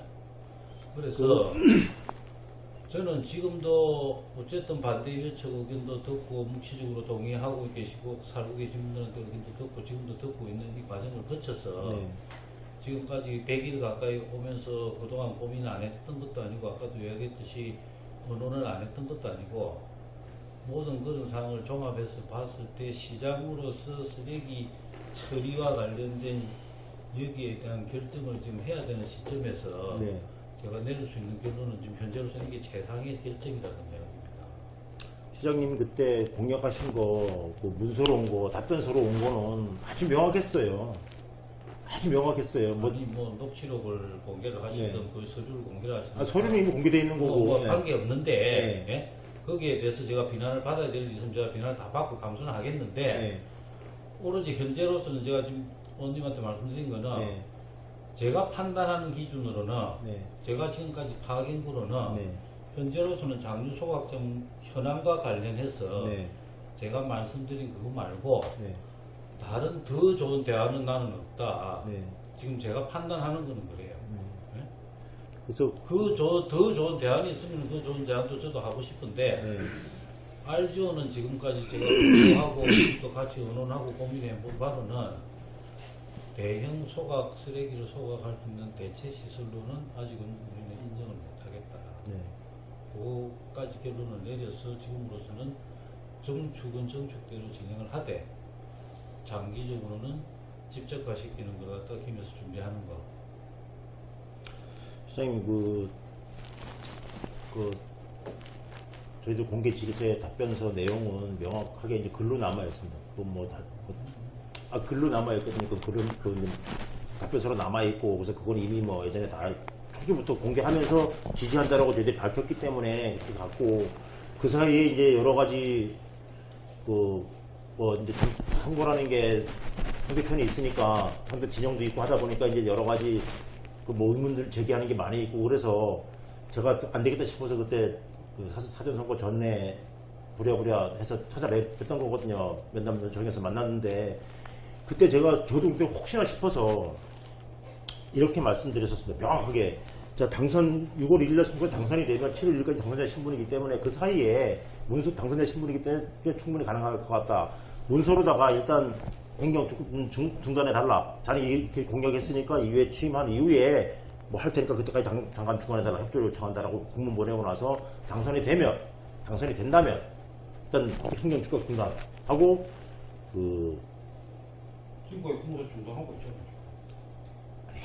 그래서 저는 지금도 어쨌든 반대 일척 의견도 듣고 묵시적으로 동의하고 계시고 살고 계신 분들한테 의견도 듣고 지금도 듣고 있는 이 과정을 거쳐서 네. 지금까지 100일 가까이 오면서 그동안 고민 안 했던 것도 아니고 아까도 이야기했듯이 언론을 안 했던 것도 아니고 모든 그런 상황을 종합해서 봤을 때 시장으로서 쓰레기 처리와 관련된 여기에 대한 결정을 지금 해야 되는 시점에서 네. 제가 내릴 수 있는 결론은 지금 현재로서는 이게 최상의 결정이라는 이야기입니다. 시장님이 그때 공약하신 거, 그 문서로 온 거, 답변서로 온 거는 아주 명확했어요. 아주 명확했어요. 뭐, 아니 뭐 녹취록을 공개를 하시든 네. 그 서류를 공개를 하시든 서류는 이미 공개되어 있는 거고. 뭐 네. 관계 없는데 네. 예? 거기에 대해서 제가 비난을 받아야 될 일은 제가 비난을 다 받고 감수는 하겠는데 네. 오로지 현재로서는 제가 지금 의원님한테 말씀드린 거는 네. 제가 판단하는 기준으로는 네. 제가 지금까지 파악한 거로는 네. 현재로서는 장류 소각점 현황과 관련해서 네. 제가 말씀드린 그거 말고 네. 다른 더 좋은 대안은 나는 없다. 네. 지금 제가 판단하는 거는 그래요. 예? 그래서, 더 좋은 대안이 있으면 그 좋은 대안도 저도 하고 싶은데 네. RGO는 지금까지 제가 공부하고 또 같이 의논하고 고민해 본 바로는 대형 소각 쓰레기를 소각할 수 있는 대체 시설로는 아직은 우리는 인정을 못하겠다. 네. 그거까지 결론을 내려서 지금으로서는 정축은 정축대로 진행을 하되 장기적으로는 집적화시키는 걸 갖다 김에서 준비하는 거. 시장님, 저희들 공개 질의서의 답변서 내용은 명확하게 이제 글로 남아있습니다. 글로 남아있거든요. 답변서로 남아있고, 그래서 그건 이미 뭐 예전에 다 초기부터 공개하면서 지지한다라고 저희들이 밝혔기 때문에 그렇게 갔고, 그 사이에 이제 여러 가지, 이제 선거라는 게 상대편이 있으니까, 상대 진영도 있고 하다 보니까 이제 여러 가지 의문들 제기하는 게 많이 있고, 그래서 제가 안 되겠다 싶어서 그때 사전선거 전에 부랴부랴 해서 찾아뵀던 거거든요. 면담 정에서 만났는데, 그때 저도 그때 혹시나 싶어서 이렇게 말씀드렸었습니다. 명확하게. 자, 6월 1일날 선거 당선이 되면 7월 1일까지 당선자 신분이기 때문에 그 사이에 문서 당선자 신분이기 때문에 충분히 가능할 것 같다. 문서로다가 일단 행정 중단해 달라. 자네 이렇게 공약했으니까 이후에 취임한 이후에 뭐 할 테니까 그때까지 잠깐 중단해 달라. 협조를 요청한다라고 공문 보내고 나서 당선이 된다면 일단 행정 축각 중단하고 그 지금까지 공사 중단하고 있잖아요.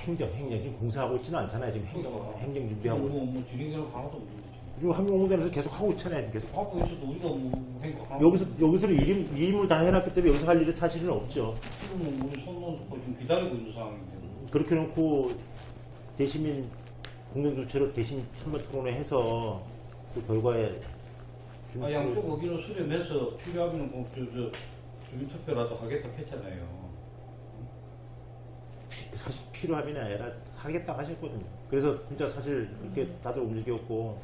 행정 지금 공사하고 있지는 않잖아요. 지금 행정 준비하고. 뭐 진행되는 강화도 없는데 지금. 지금 한국공단에서 계속 하고 있잖아요. 계속. 하고 있어도 우리가 뭐 행거 여기서는 일임을 다 해놨기 때문에 여기서 할 일은 사실은 없죠. 지금은 우리 손 놓고 지금 기다리고 있는 상황인데. 그렇게 놓고 대시민 공동주체로 대신 한번 토론회 해서 그 결과에 좀 양쪽 의견을 수렴해서 필요하면 주민투표라도 하겠다 했잖아요. 사실 필요함이 아니라 하겠다 하셨거든요. 그래서 진짜 사실 이렇게 다들 움직였고,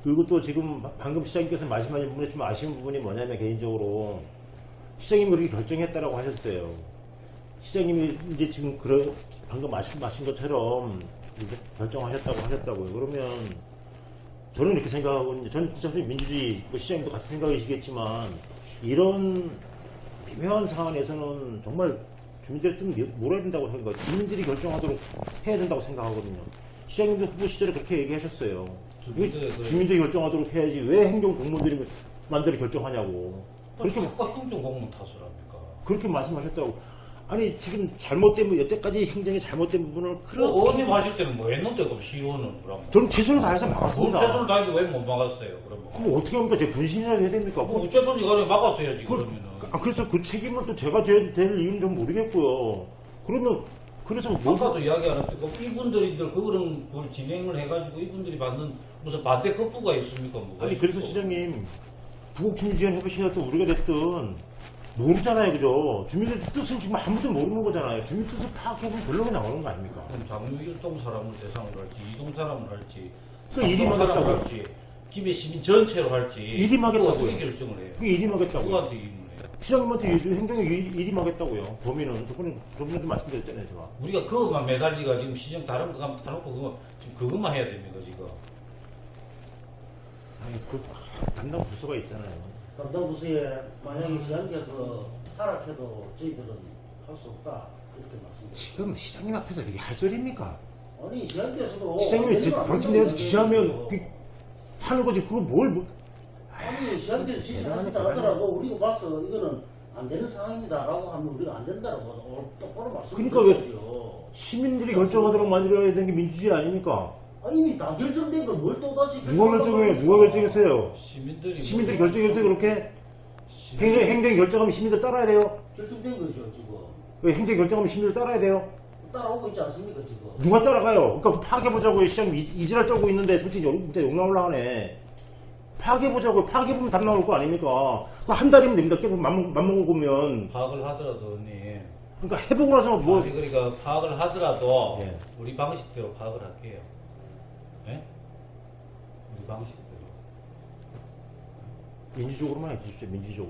그리고 또 지금 방금 시장님께서 말씀하신 부분에 좀 아쉬운 부분이 뭐냐면, 개인적으로 시장님이 그렇게 결정했다라고 하셨어요. 시장님이 이제 지금 방금 말씀하신 것처럼 이제 결정하셨다고 하셨다고요. 그러면 저는 이렇게 생각하거든요. 저는 진짜 민주주의, 뭐 시장님도 같은 생각이시겠지만, 이런 미묘한 상황에서는 정말 주민들의 뜻을 물어야 된다고 생각해요. 주민들이 결정하도록 해야 된다고 생각하거든요. 시장님도 후보 시절에 그렇게 얘기하셨어요. 주민들이 결정하도록 해야지 왜 행정 공무원들이 만들어 결정하냐고. 그렇게 행정공무원 탓을 합니까? 그렇게 말씀하셨다고. 아니 지금 잘못된 여태까지 행정이 잘못된 부분을 의원님 하실 때는 뭐 했는데 그럼 시의원은 그럼? 저는 최선을 다해서 막았습니다. 최선을 다해도 왜 못 막았어요? 그러면? 그럼 어떻게 합니까? 제 분신이라도 해야 됩니까? 뭐 어쨌든 이거를 막았어야지 그, 그러면은. 그래서 그 책임을 또 제가 져야 될 이유는 좀 모르겠고요. 그러면 그래서 뭐 아까도 이야기 안 했고 이분들이들 그거는 그걸 진행을 해가지고 이분들이 받는 무슨 반대 급부가 있습니까? 뭐가 아니 그래서 있고. 시장님 부국주민지원 협의체가 우리가 됐든 모르잖아요, 그죠? 주민들 뜻은 지금 아무도 모르는 거잖아요. 주민 뜻을 파악해보면 결론이 나오는 거 아닙니까? 그럼 장유일동 사람을 대상으로 할지 이동 사람을 할지 그 일임하겠다고. 할지 김해 시민 전체로 할지 일임하겠다고요. 어떻게 결정을 해요? 그게 일임하겠다고요. 누구한테 일임을 해요? 시장님한테 행정에 일임하겠다고요. 범인은 저번에도 말씀드렸잖아요, 제가. 우리가 그것만 매달리가 지금 시정 다른 거 가면 다 놓고 지금 그것만 해야 됩니까 지금? 아니 그 담당 부서가 있잖아요. 담당 부서에 만약에 시장께서 타락해도 저희들은 할 수 없다 이렇게 말씀드립니다. 지금 시장님 앞에서 그게 할 소리입니까? 아니 시장께서도 시장님이 방침 내려서 지시하면 하는 거지. 그거 뭘 아니 시장께서 지시하신다 대단하니까. 하더라도 우리가 봐서 이거는 안 되는 상황입니다라고 하면 우리가 안 된다라고 똑바로 그러니까 말씀드려야죠. 시민들이 결정하도록 만들어야 되는 게 민주주의 아닙니까? 아니 이미 다 결정된 걸 뭘 또 다시 누가 결정했어요? 시민들이 결정했어요, 그렇게? 행정이 결정하면 시민들 따라야 돼요? 결정된 거죠 지금. 왜 행정이 결정하면 시민들 따라야 돼요? 따라오고 있지 않습니까 지금? 누가 따라가요? 그러니까 파악해보자고요. 시장님 이지랄 떨고 있는데 솔직히 진짜 욕 나올라하네. 파악해보자고요. 파악해보면 답 나올 거 아닙니까? 그거 한 달이면 됩니다. 계속 맘먹고 보면. 파악을 하더라도 언니 그러니까 해보고 나서 뭐. 아니, 그러니까 파악을 하더라도 예. 우리 방식대로 파악을 할게요. 예? 우리 방식대로. 민주적으로만 해주십시오.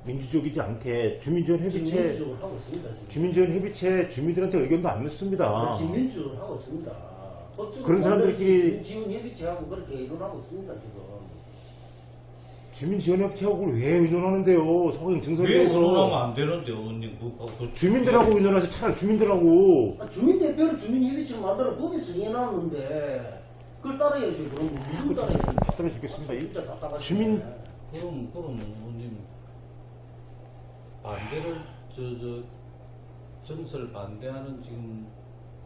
민주적이지 않게 주민지원 협의체, 민주적으로 하고 있습니다 지금. 주민지원 협의체 주민들한테 의견도 안 묻습니다. 지금 민주적으로 하고 있습니다. 그런 사람들끼리 지원 협의체하고 그렇게 의논하고 있습니다 지금. 주민지원 협의체하고 왜 의논하는데요? 서울 왜 증설에서 의논하면 안 되는데 언니 주민들하고 의논해서 차라리 주민들하고. 주민 대표를 주민 협의체를 만들어 법에 승인해놨는데 그걸 따라야죠. 그럼 누구 따라야죠? 답답해 죽겠습니다. 진짜 답답하시네. 주민- 그럼 의원님 반대를 정설 반대하는 지금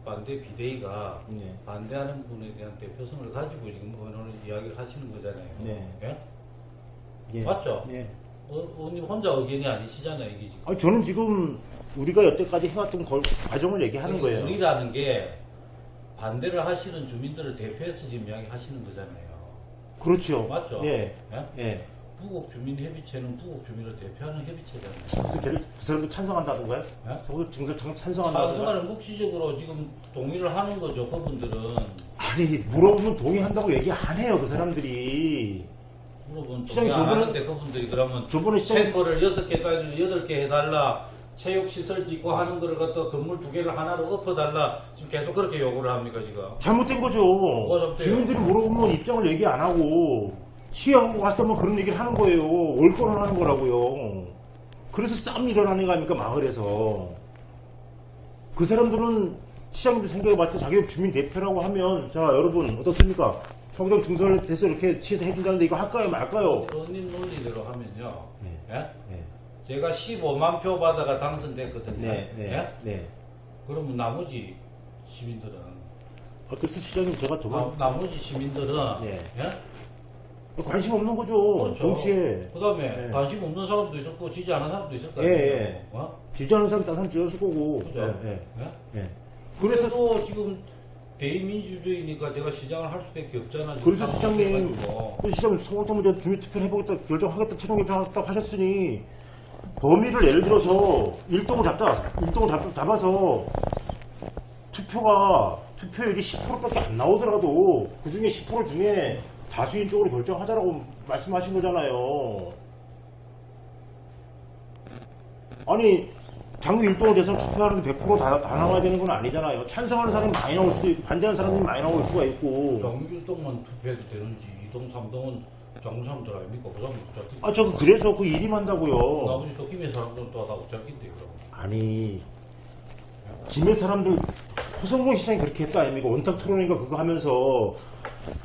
반대 비대위가 네. 반대하는 분에 대한 대표성을 가지고 지금 의원을 이야기를 하시는 거잖아요. 네. 예? 예. 맞죠? 예. 의원님 혼자 의견이 아니시잖아요, 이게 지금. 아니, 저는 지금 우리가 여태까지 해왔던 과정을 얘기하는 거예요. 우리라는 게 반대를 하시는 주민들을 대표해서 지금 이야기하시는 거잖아요. 그렇죠. 맞죠? 예. 예? 예. 부곡 주민협의체는 부곡 주민을 대표하는 협의체잖아요. 그래서 그 사람도 찬성한다던가요? 예? 저도 증설 찬성한다던가요? 찬성하는 묵시적으로 지금 동의를 하는 거죠, 그분들은. 아니, 물어보면 동의한다고 얘기 안 해요, 그 사람들이. 물어보면 시장님, 동의 안 저번에- 하는데 그분들이 그러면 저번에 시장- 챔버를 6개 짜리 8개 해달라, 체육시설 짓고 하는 거를 갖다 건물 2개를 하나로 엎어달라, 지금 계속 그렇게 요구를 합니까, 지금? 잘못된 거죠. 잘못돼요? 주민들이 물어보면 입장을 얘기 안 하고, 시하고 갔으면 그런 얘기를 하는 거예요. 월권을 하는 거라고요. 그래서 싸움이 일어나는 거 아닙니까, 마을에서. 그 사람들은 시장님도 생각해봤을 때 자기가 주민 대표라고 하면, 자, 여러분, 어떻습니까? 청정 증설돼서 이렇게 취해서 해준다는데 이거 할까요, 말까요? 의원님 논리대로 하면요. 네. 예? 네. 제가 15만 표 받아가 당선됐거든요. 네, 네, 예? 네. 그러면 나머지 시민들은 그래서 시장님 제가 저번 나머지 시민들은 네. 예? 관심 없는 거죠. 그렇죠. 정치에. 그다음에 네. 관심 없는 사람도 있었고 지지 않은 사람도 있을 거 예, 아니에요. 예. 어? 지지하는 사람 다른 사람 지었을 거고. 그죠? 예, 예. 예? 예. 그래서 또 지금 대의민주주의니까 제가 시장을 할 수밖에 없잖아. 지금 그래서 상황이 시장님, 돼가지고. 그 시장 소각당 문제 주민투표를 해보겠다, 결정하겠다, 최종 결정하겠다고 하셨으니, 범위를 예를 들어서 일동을 잡아서 투표율이 10%밖에 안 나오더라도 그 중에 10% 중에 다수인 쪽으로 결정하자라고 말씀하신 거잖아요. 아니, 장외 일동을 돼서 투표하는데 100% 다 나와야 되는 건 아니잖아요. 찬성하는 사람이 많이 나올 수도 있고, 반대하는 사람이 많이 나올 수가 있고. 정일동만 투표해도 되는지 2동, 3동은 정사람들 아닙니까? 그 사람들 어차피 아, 저 그래서 그 일임한다고요. 나머지 또 김해 사람들은 또 다 어차피인데 그럼. 아니, 김해 사람들, 허성봉 시장이 그렇게 했다 아닙니까? 원탁 토론인가 그거 하면서,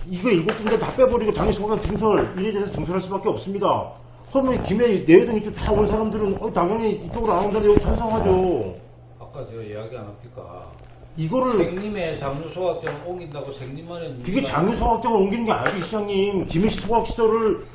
이거 7군데 다 빼버리고 당연히 소각 증설, 이래 돼서 증설할 수밖에 없습니다. 그러면 김해 내외동 이쪽 다 온 사람들은, 당연히 이쪽으로 안 온다는데 여기 찬성하죠. 아까 제가 이야기 안 합니까? 이거를, 생님의 장류소각장을 옮긴다고 생님만의 그게 장유 소각장을 옮기는 게 아니고 시장님, 김해시 소각시설을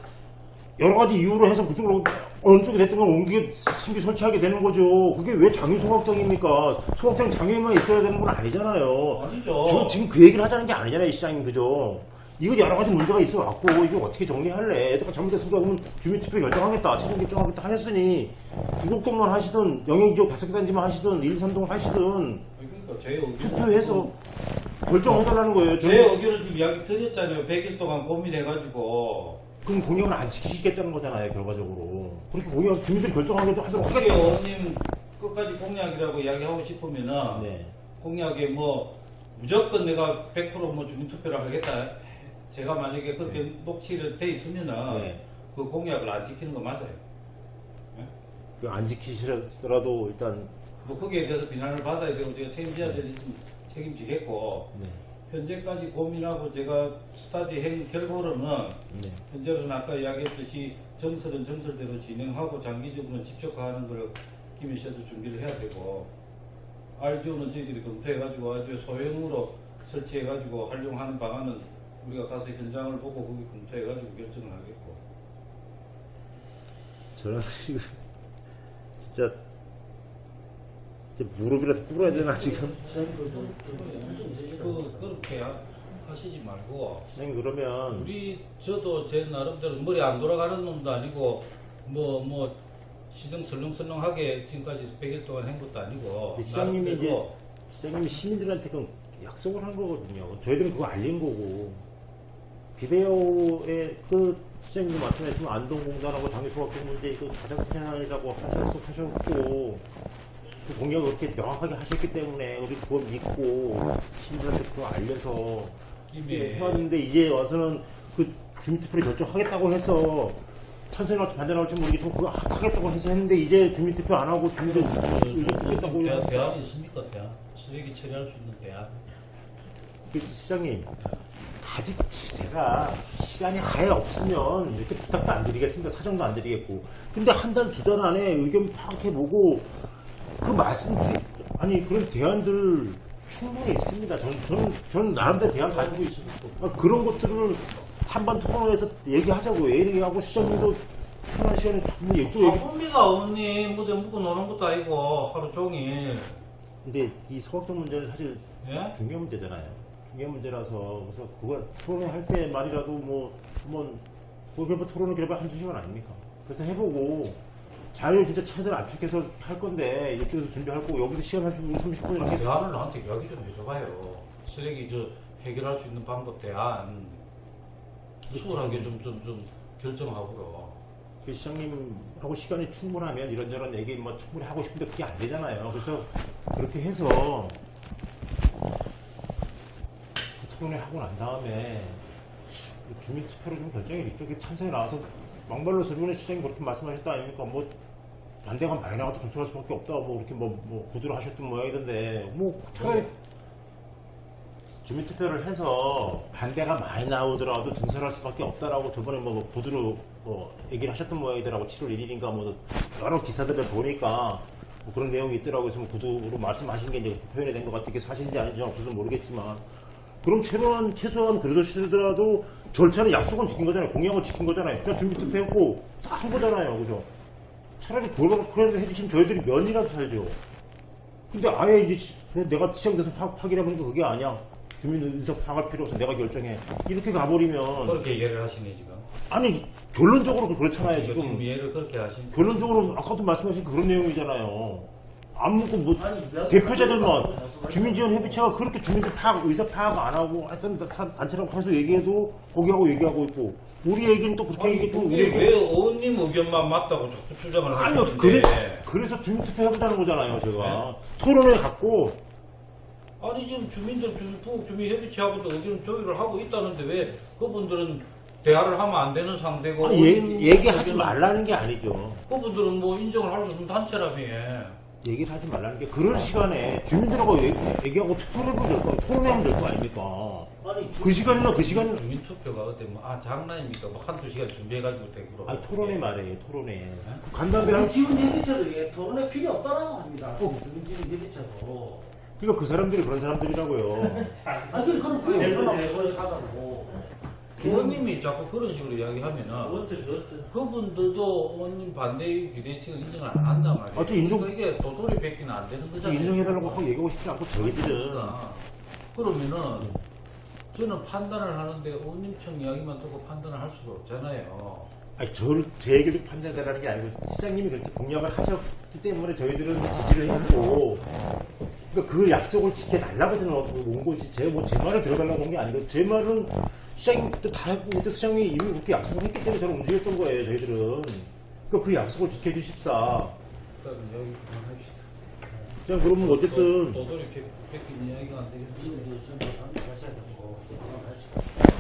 여러 가지 이유로 해서 그쪽으로 어느 쪽에 됐든 간 옮기게 신규 설치하게 되는 거죠. 그게 왜 장유 소각장입니까? 소각장 장애만 있어야 되는 건 아니잖아요. 아니죠. 지금 그 얘기를 하자는 게 아니잖아요, 시장님. 그죠? 이거 여러 가지 문제가 있어 왔고, 이거 어떻게 정리할래? 애들가 잘못했으니까 그러면 주민투표 결정하겠다, 최종 결정하겠다 하셨으니, 구곡동만 하시든, 영행지역 5개 단지만 하시든, 1, 3동을 하시든, 그러니까 제 의견 투표해서 결정해달라는 거예요. 제 의견을 지금 이야기 드렸잖아요. 100일 동안 고민해가지고. 그럼 공약을 안 지키시겠다는 거잖아요, 결과적으로. 그렇게 공약을 주민들이 결정하도록 혹시 하겠다. 의원님 끝까지 공약이라고 이야기하고 싶으면은 네. 공약에 뭐 무조건 내가 100%뭐 주민투표를 하겠다. 제가 만약에 그렇게 녹취를 돼 있으면은 네. 그 공약을 안 지키는 거 맞아요. 그 안 지키시더라도 일단, 뭐 거기에 대해서 비난을 받아야 되고 제가 책임져야 될 있으면 책임지겠고 네. 현재까지 고민하고 제가 스타디한 결과로는 네. 현재로는 아까 이야기했듯이 정설은 정설대로 진행하고 장기적으로는 집적화하는 걸 김해 씨도 준비를 해야 되고 RGO는 저희들이 검토해가지고 아주 소형으로 설치해가지고 활용하는 방안은 우리가 가서 현장을 보고 거기 검토해가지고 결정을 하겠고. 저는 지금, 진짜 무릎이라도 꿇어야 되나, 지금? 그렇게 하시지 말고 선생님, 그러면, 저도 제 나름대로 머리 안 돌아가는 놈도 아니고 뭐 시정 설렁설렁하게 지금까지 100일 동안 한 것도 아니고 시장님이 시민들한테 그 약속을 한 거거든요. 저희들은 그거 알린 거고. 비대오의 그 시장님도 말씀하셨지만 안동공단하고 장애소각장 문제 그 가장 큰 하나라고 하셨고, 그 공약을 그렇게 명확하게 하셨기 때문에 우리 그걸 믿고 시민들한테 그거 알려서 해왔는데 이제 와서는 그 주민투표를 결정하겠다고 해서 찬성이 나올지 반대 나올지 모르겠지만 그거 하겠다고 해서 했는데 이제 주민투표 안 하고 주민들 의견 듣겠다고 대안이 있습니까? 대안 쓰레기 처리할 수 있는 대안. 시장님, 아직 제가 시간이 아예 없으면 이렇게 부탁도 안 드리겠습니다. 사정도 안 드리겠고. 근데 한 달, 2달 안에 의견 파악해보고 그 아니, 그런 대안들 충분히 있습니다. 저는 나름대로 대안 가지고 있습니다. 그런 것들을 찬반 토론에서 얘기하자고요. 얘기하고 시장님도 편한 시간에 한번 여쭤 바쁩니다, 어머니. 무대 묵고 노는 것도 아니고 하루 종일. 근데 이 소각장 문제는 사실 예? 중요한 문제잖아요. 중요한 문제라서 그래서 그걸 토론할 때 말이라도 뭐 한번 그걸 토론을 그래봐 한두 시간 아닙니까? 그래서 해보고 자료 진짜 최대한 압축해서 할 건데 이쪽에서 준비할 거고 여기서 시간 한 30분 이렇게 대안을 나한테 이야기 좀 해줘봐요. 쓰레기 해결할 수 있는 방법 대안. 수월하게 좀 결정하고요. 시장님하고 시간이 충분하면 이런저런 얘기 뭐 충분히 하고 싶은데 그게 안 되잖아요. 그래서 그렇게 해서 토론을 하고 난 다음에 주민투표로 좀 결정이 이쪽에 찬성이 나와서 막말로 저번에 시장님 그렇게 말씀하셨다 아닙니까? 뭐 반대가 많이 나와도 조sol할 수밖에 없다. 뭐 이렇게 뭐 구두로 하셨던 모양이던데 뭐 차라리 주민투표를 해서 반대가 많이 나오더라도 증설할 수밖에 없다라고 저번에 뭐 구두로 얘기를 하셨던 모양이더라고. 7월 1일인가 뭐 여러 기사들을 보니까 뭐 그런 내용이 있더라고요. 그래서 뭐 구두로 말씀하신 게 이제 표현이 된 것 같아요. 이게 사실인지 아닌지 없어서 모르겠지만. 그럼 최소한 그래도 시더라도 절차는 약속은 지킨 거잖아요. 공약을 지킨 거잖아요. 그냥 준비 투표했고 다 한 거잖아요. 그죠? 차라리 그래도 해주시면 저희들이 면이라도 살죠. 근데 아예 이제 그냥 내가 시작돼서 확인해보니까 그게 아니야. 주민의석 파악할 필요 없어. 내가 결정해. 이렇게 가버리면. 그렇게 얘기를 하시네 지금. 아니, 결론적으로 그렇잖아요, 지금 지금. 이해를 그렇게 하신. 결론적으로 아까도 말씀하신 그런 내용이잖아요. 아무것도 뭐, 아니, 몇 대표자들만, 가지 주민지원협의체가 그렇게 주민들 의사 파악 안 하고, 하여튼 단체라고 계속 얘기해도, 거기하고 얘기하고 있고, 우리 얘기는 또 그렇게 얘기했고, 우리 왜 얘기 의원님 의견만 맞다고 자꾸 주장을 아니요, 하시는데? 그래서 주민투표 해보자는 거잖아요, 제가. 토론회 갖고, 아니 지금 주민협의체하고도 의견 조율을 하고 있다는데 왜 그분들은 대화를 하면 안 되는 상대고 얘기하지 말라는 게 아니죠. 그분들은 뭐 인정을 할 수 없는 단체라며. 얘기를 하지 말라는 게, 그럴 시간에 주민들하고 얘기하고 토론해보면 될 거 아니에요. 토론하면 될 거 아닙니까? 아니, 그 시간이면 주민투표가 어때 뭐 장난입니까? 뭐 한두 시간 준비해가지고 되고. 아니, 토론회 말이에요, 토론회. 우리 간담회랑 지금 협의체도 예, 토론에 필요 없다라고 합니다. 주민지원 협의체도. 그러니까 그 사람들이 그런 사람들이라고요. 아니, 그럼 그게 얼마나 하다고. 의원님이 자꾸 그런 식으로 이야기하면은 그렇죠. 그분들도 의원님 반대 비대칭을 인정을 안 한단 말이에요. 아, 저 인정- 그러니까 이게 도토리 뱉기는 안 되는 거잖아요. 인정해달라고 하고 얘기하고 싶지 않고 저희들은 그러면은 저는 판단을 하는데 의원님청 이야기만 듣고 판단을 할 수가 없잖아요. 아니, 제 얘기를 판단하라는 게 아니고 시장님이 그렇게 공약을 하셨기 때문에 저희들은 지지를 했고, 그러니까 그 약속을 지켜달라고 온 거지. 제 말을 들어달라고 온 게 아니고, 제 말은 시장님 그때 다 했고, 그때 시장님이 이미 그렇게 약속을 했기 때문에 저는 움직였던 거예요, 저희들은. 그러니까 그 약속을 지켜주십사. 일단 이야기 그만합시다. 그냥 그러면 어쨌든 도토리 뱉기는 이야기가 안 되겠지.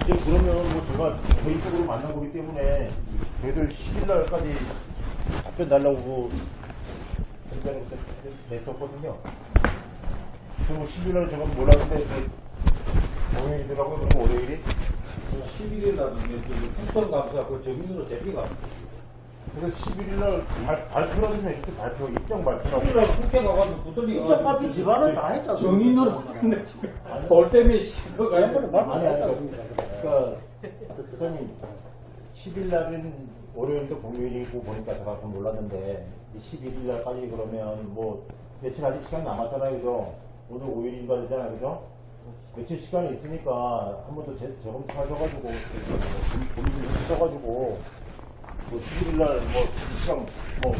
지금 그러면 뭐 제가 개인적으로 만나보기 때문에 저희들 10일 날까지 답변 달라고 문자를 냈었거든요. 그리고 10일 날 제가 몰랐는데 공휴일이더라고요. 그리고 월요일이 11일 날은 국정감사 그 정인으로 제비가 그래서 11일 날 발표라도 좀 해주세요. 발표 입장 발표라고. 11일 날 국회 가가지고 부들리가 입장 발표 집안은 다 했잖아. 정인으로 했는데 지금 볼 때문에 그거 해버려 아니 그러니까 특전이 10일 날은 월요일도 공휴일이고 보니까 제가 좀 몰랐는데 11일 날까지 그러면 뭐 며칠 아직 시간 남았잖아요, 그죠? 오늘 5일인가 되잖아요, 그죠? 며칠 시간이 있으니까 한 번 더 재검토하셔가지고 고민 좀 하셔가지고 뭐 11일 날 뭐 시간 뭐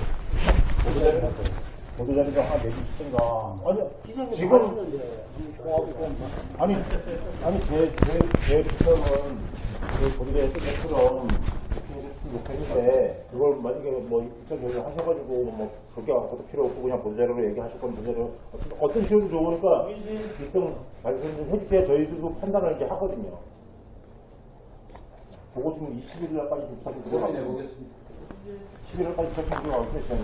보도자료가 하나 내주시든가. 아니 지금 아니 제 부서는 그 거기에 뜻처럼 해줬으면 좋겠는데 그걸 만약에 뭐 입장 조율 하셔가지고 뭐 그렇게 아무것도 필요 없고 그냥 보도자료로 얘기하실 건 보도자료 어떤 식으로 좋으니까 일단 말씀 좀 해주셔야 저희들도 판단을 이제 하거든요. 그거 지금 21일 날까지 조사를 들어가고 11일 날까지 조사를 들어가고 있어요.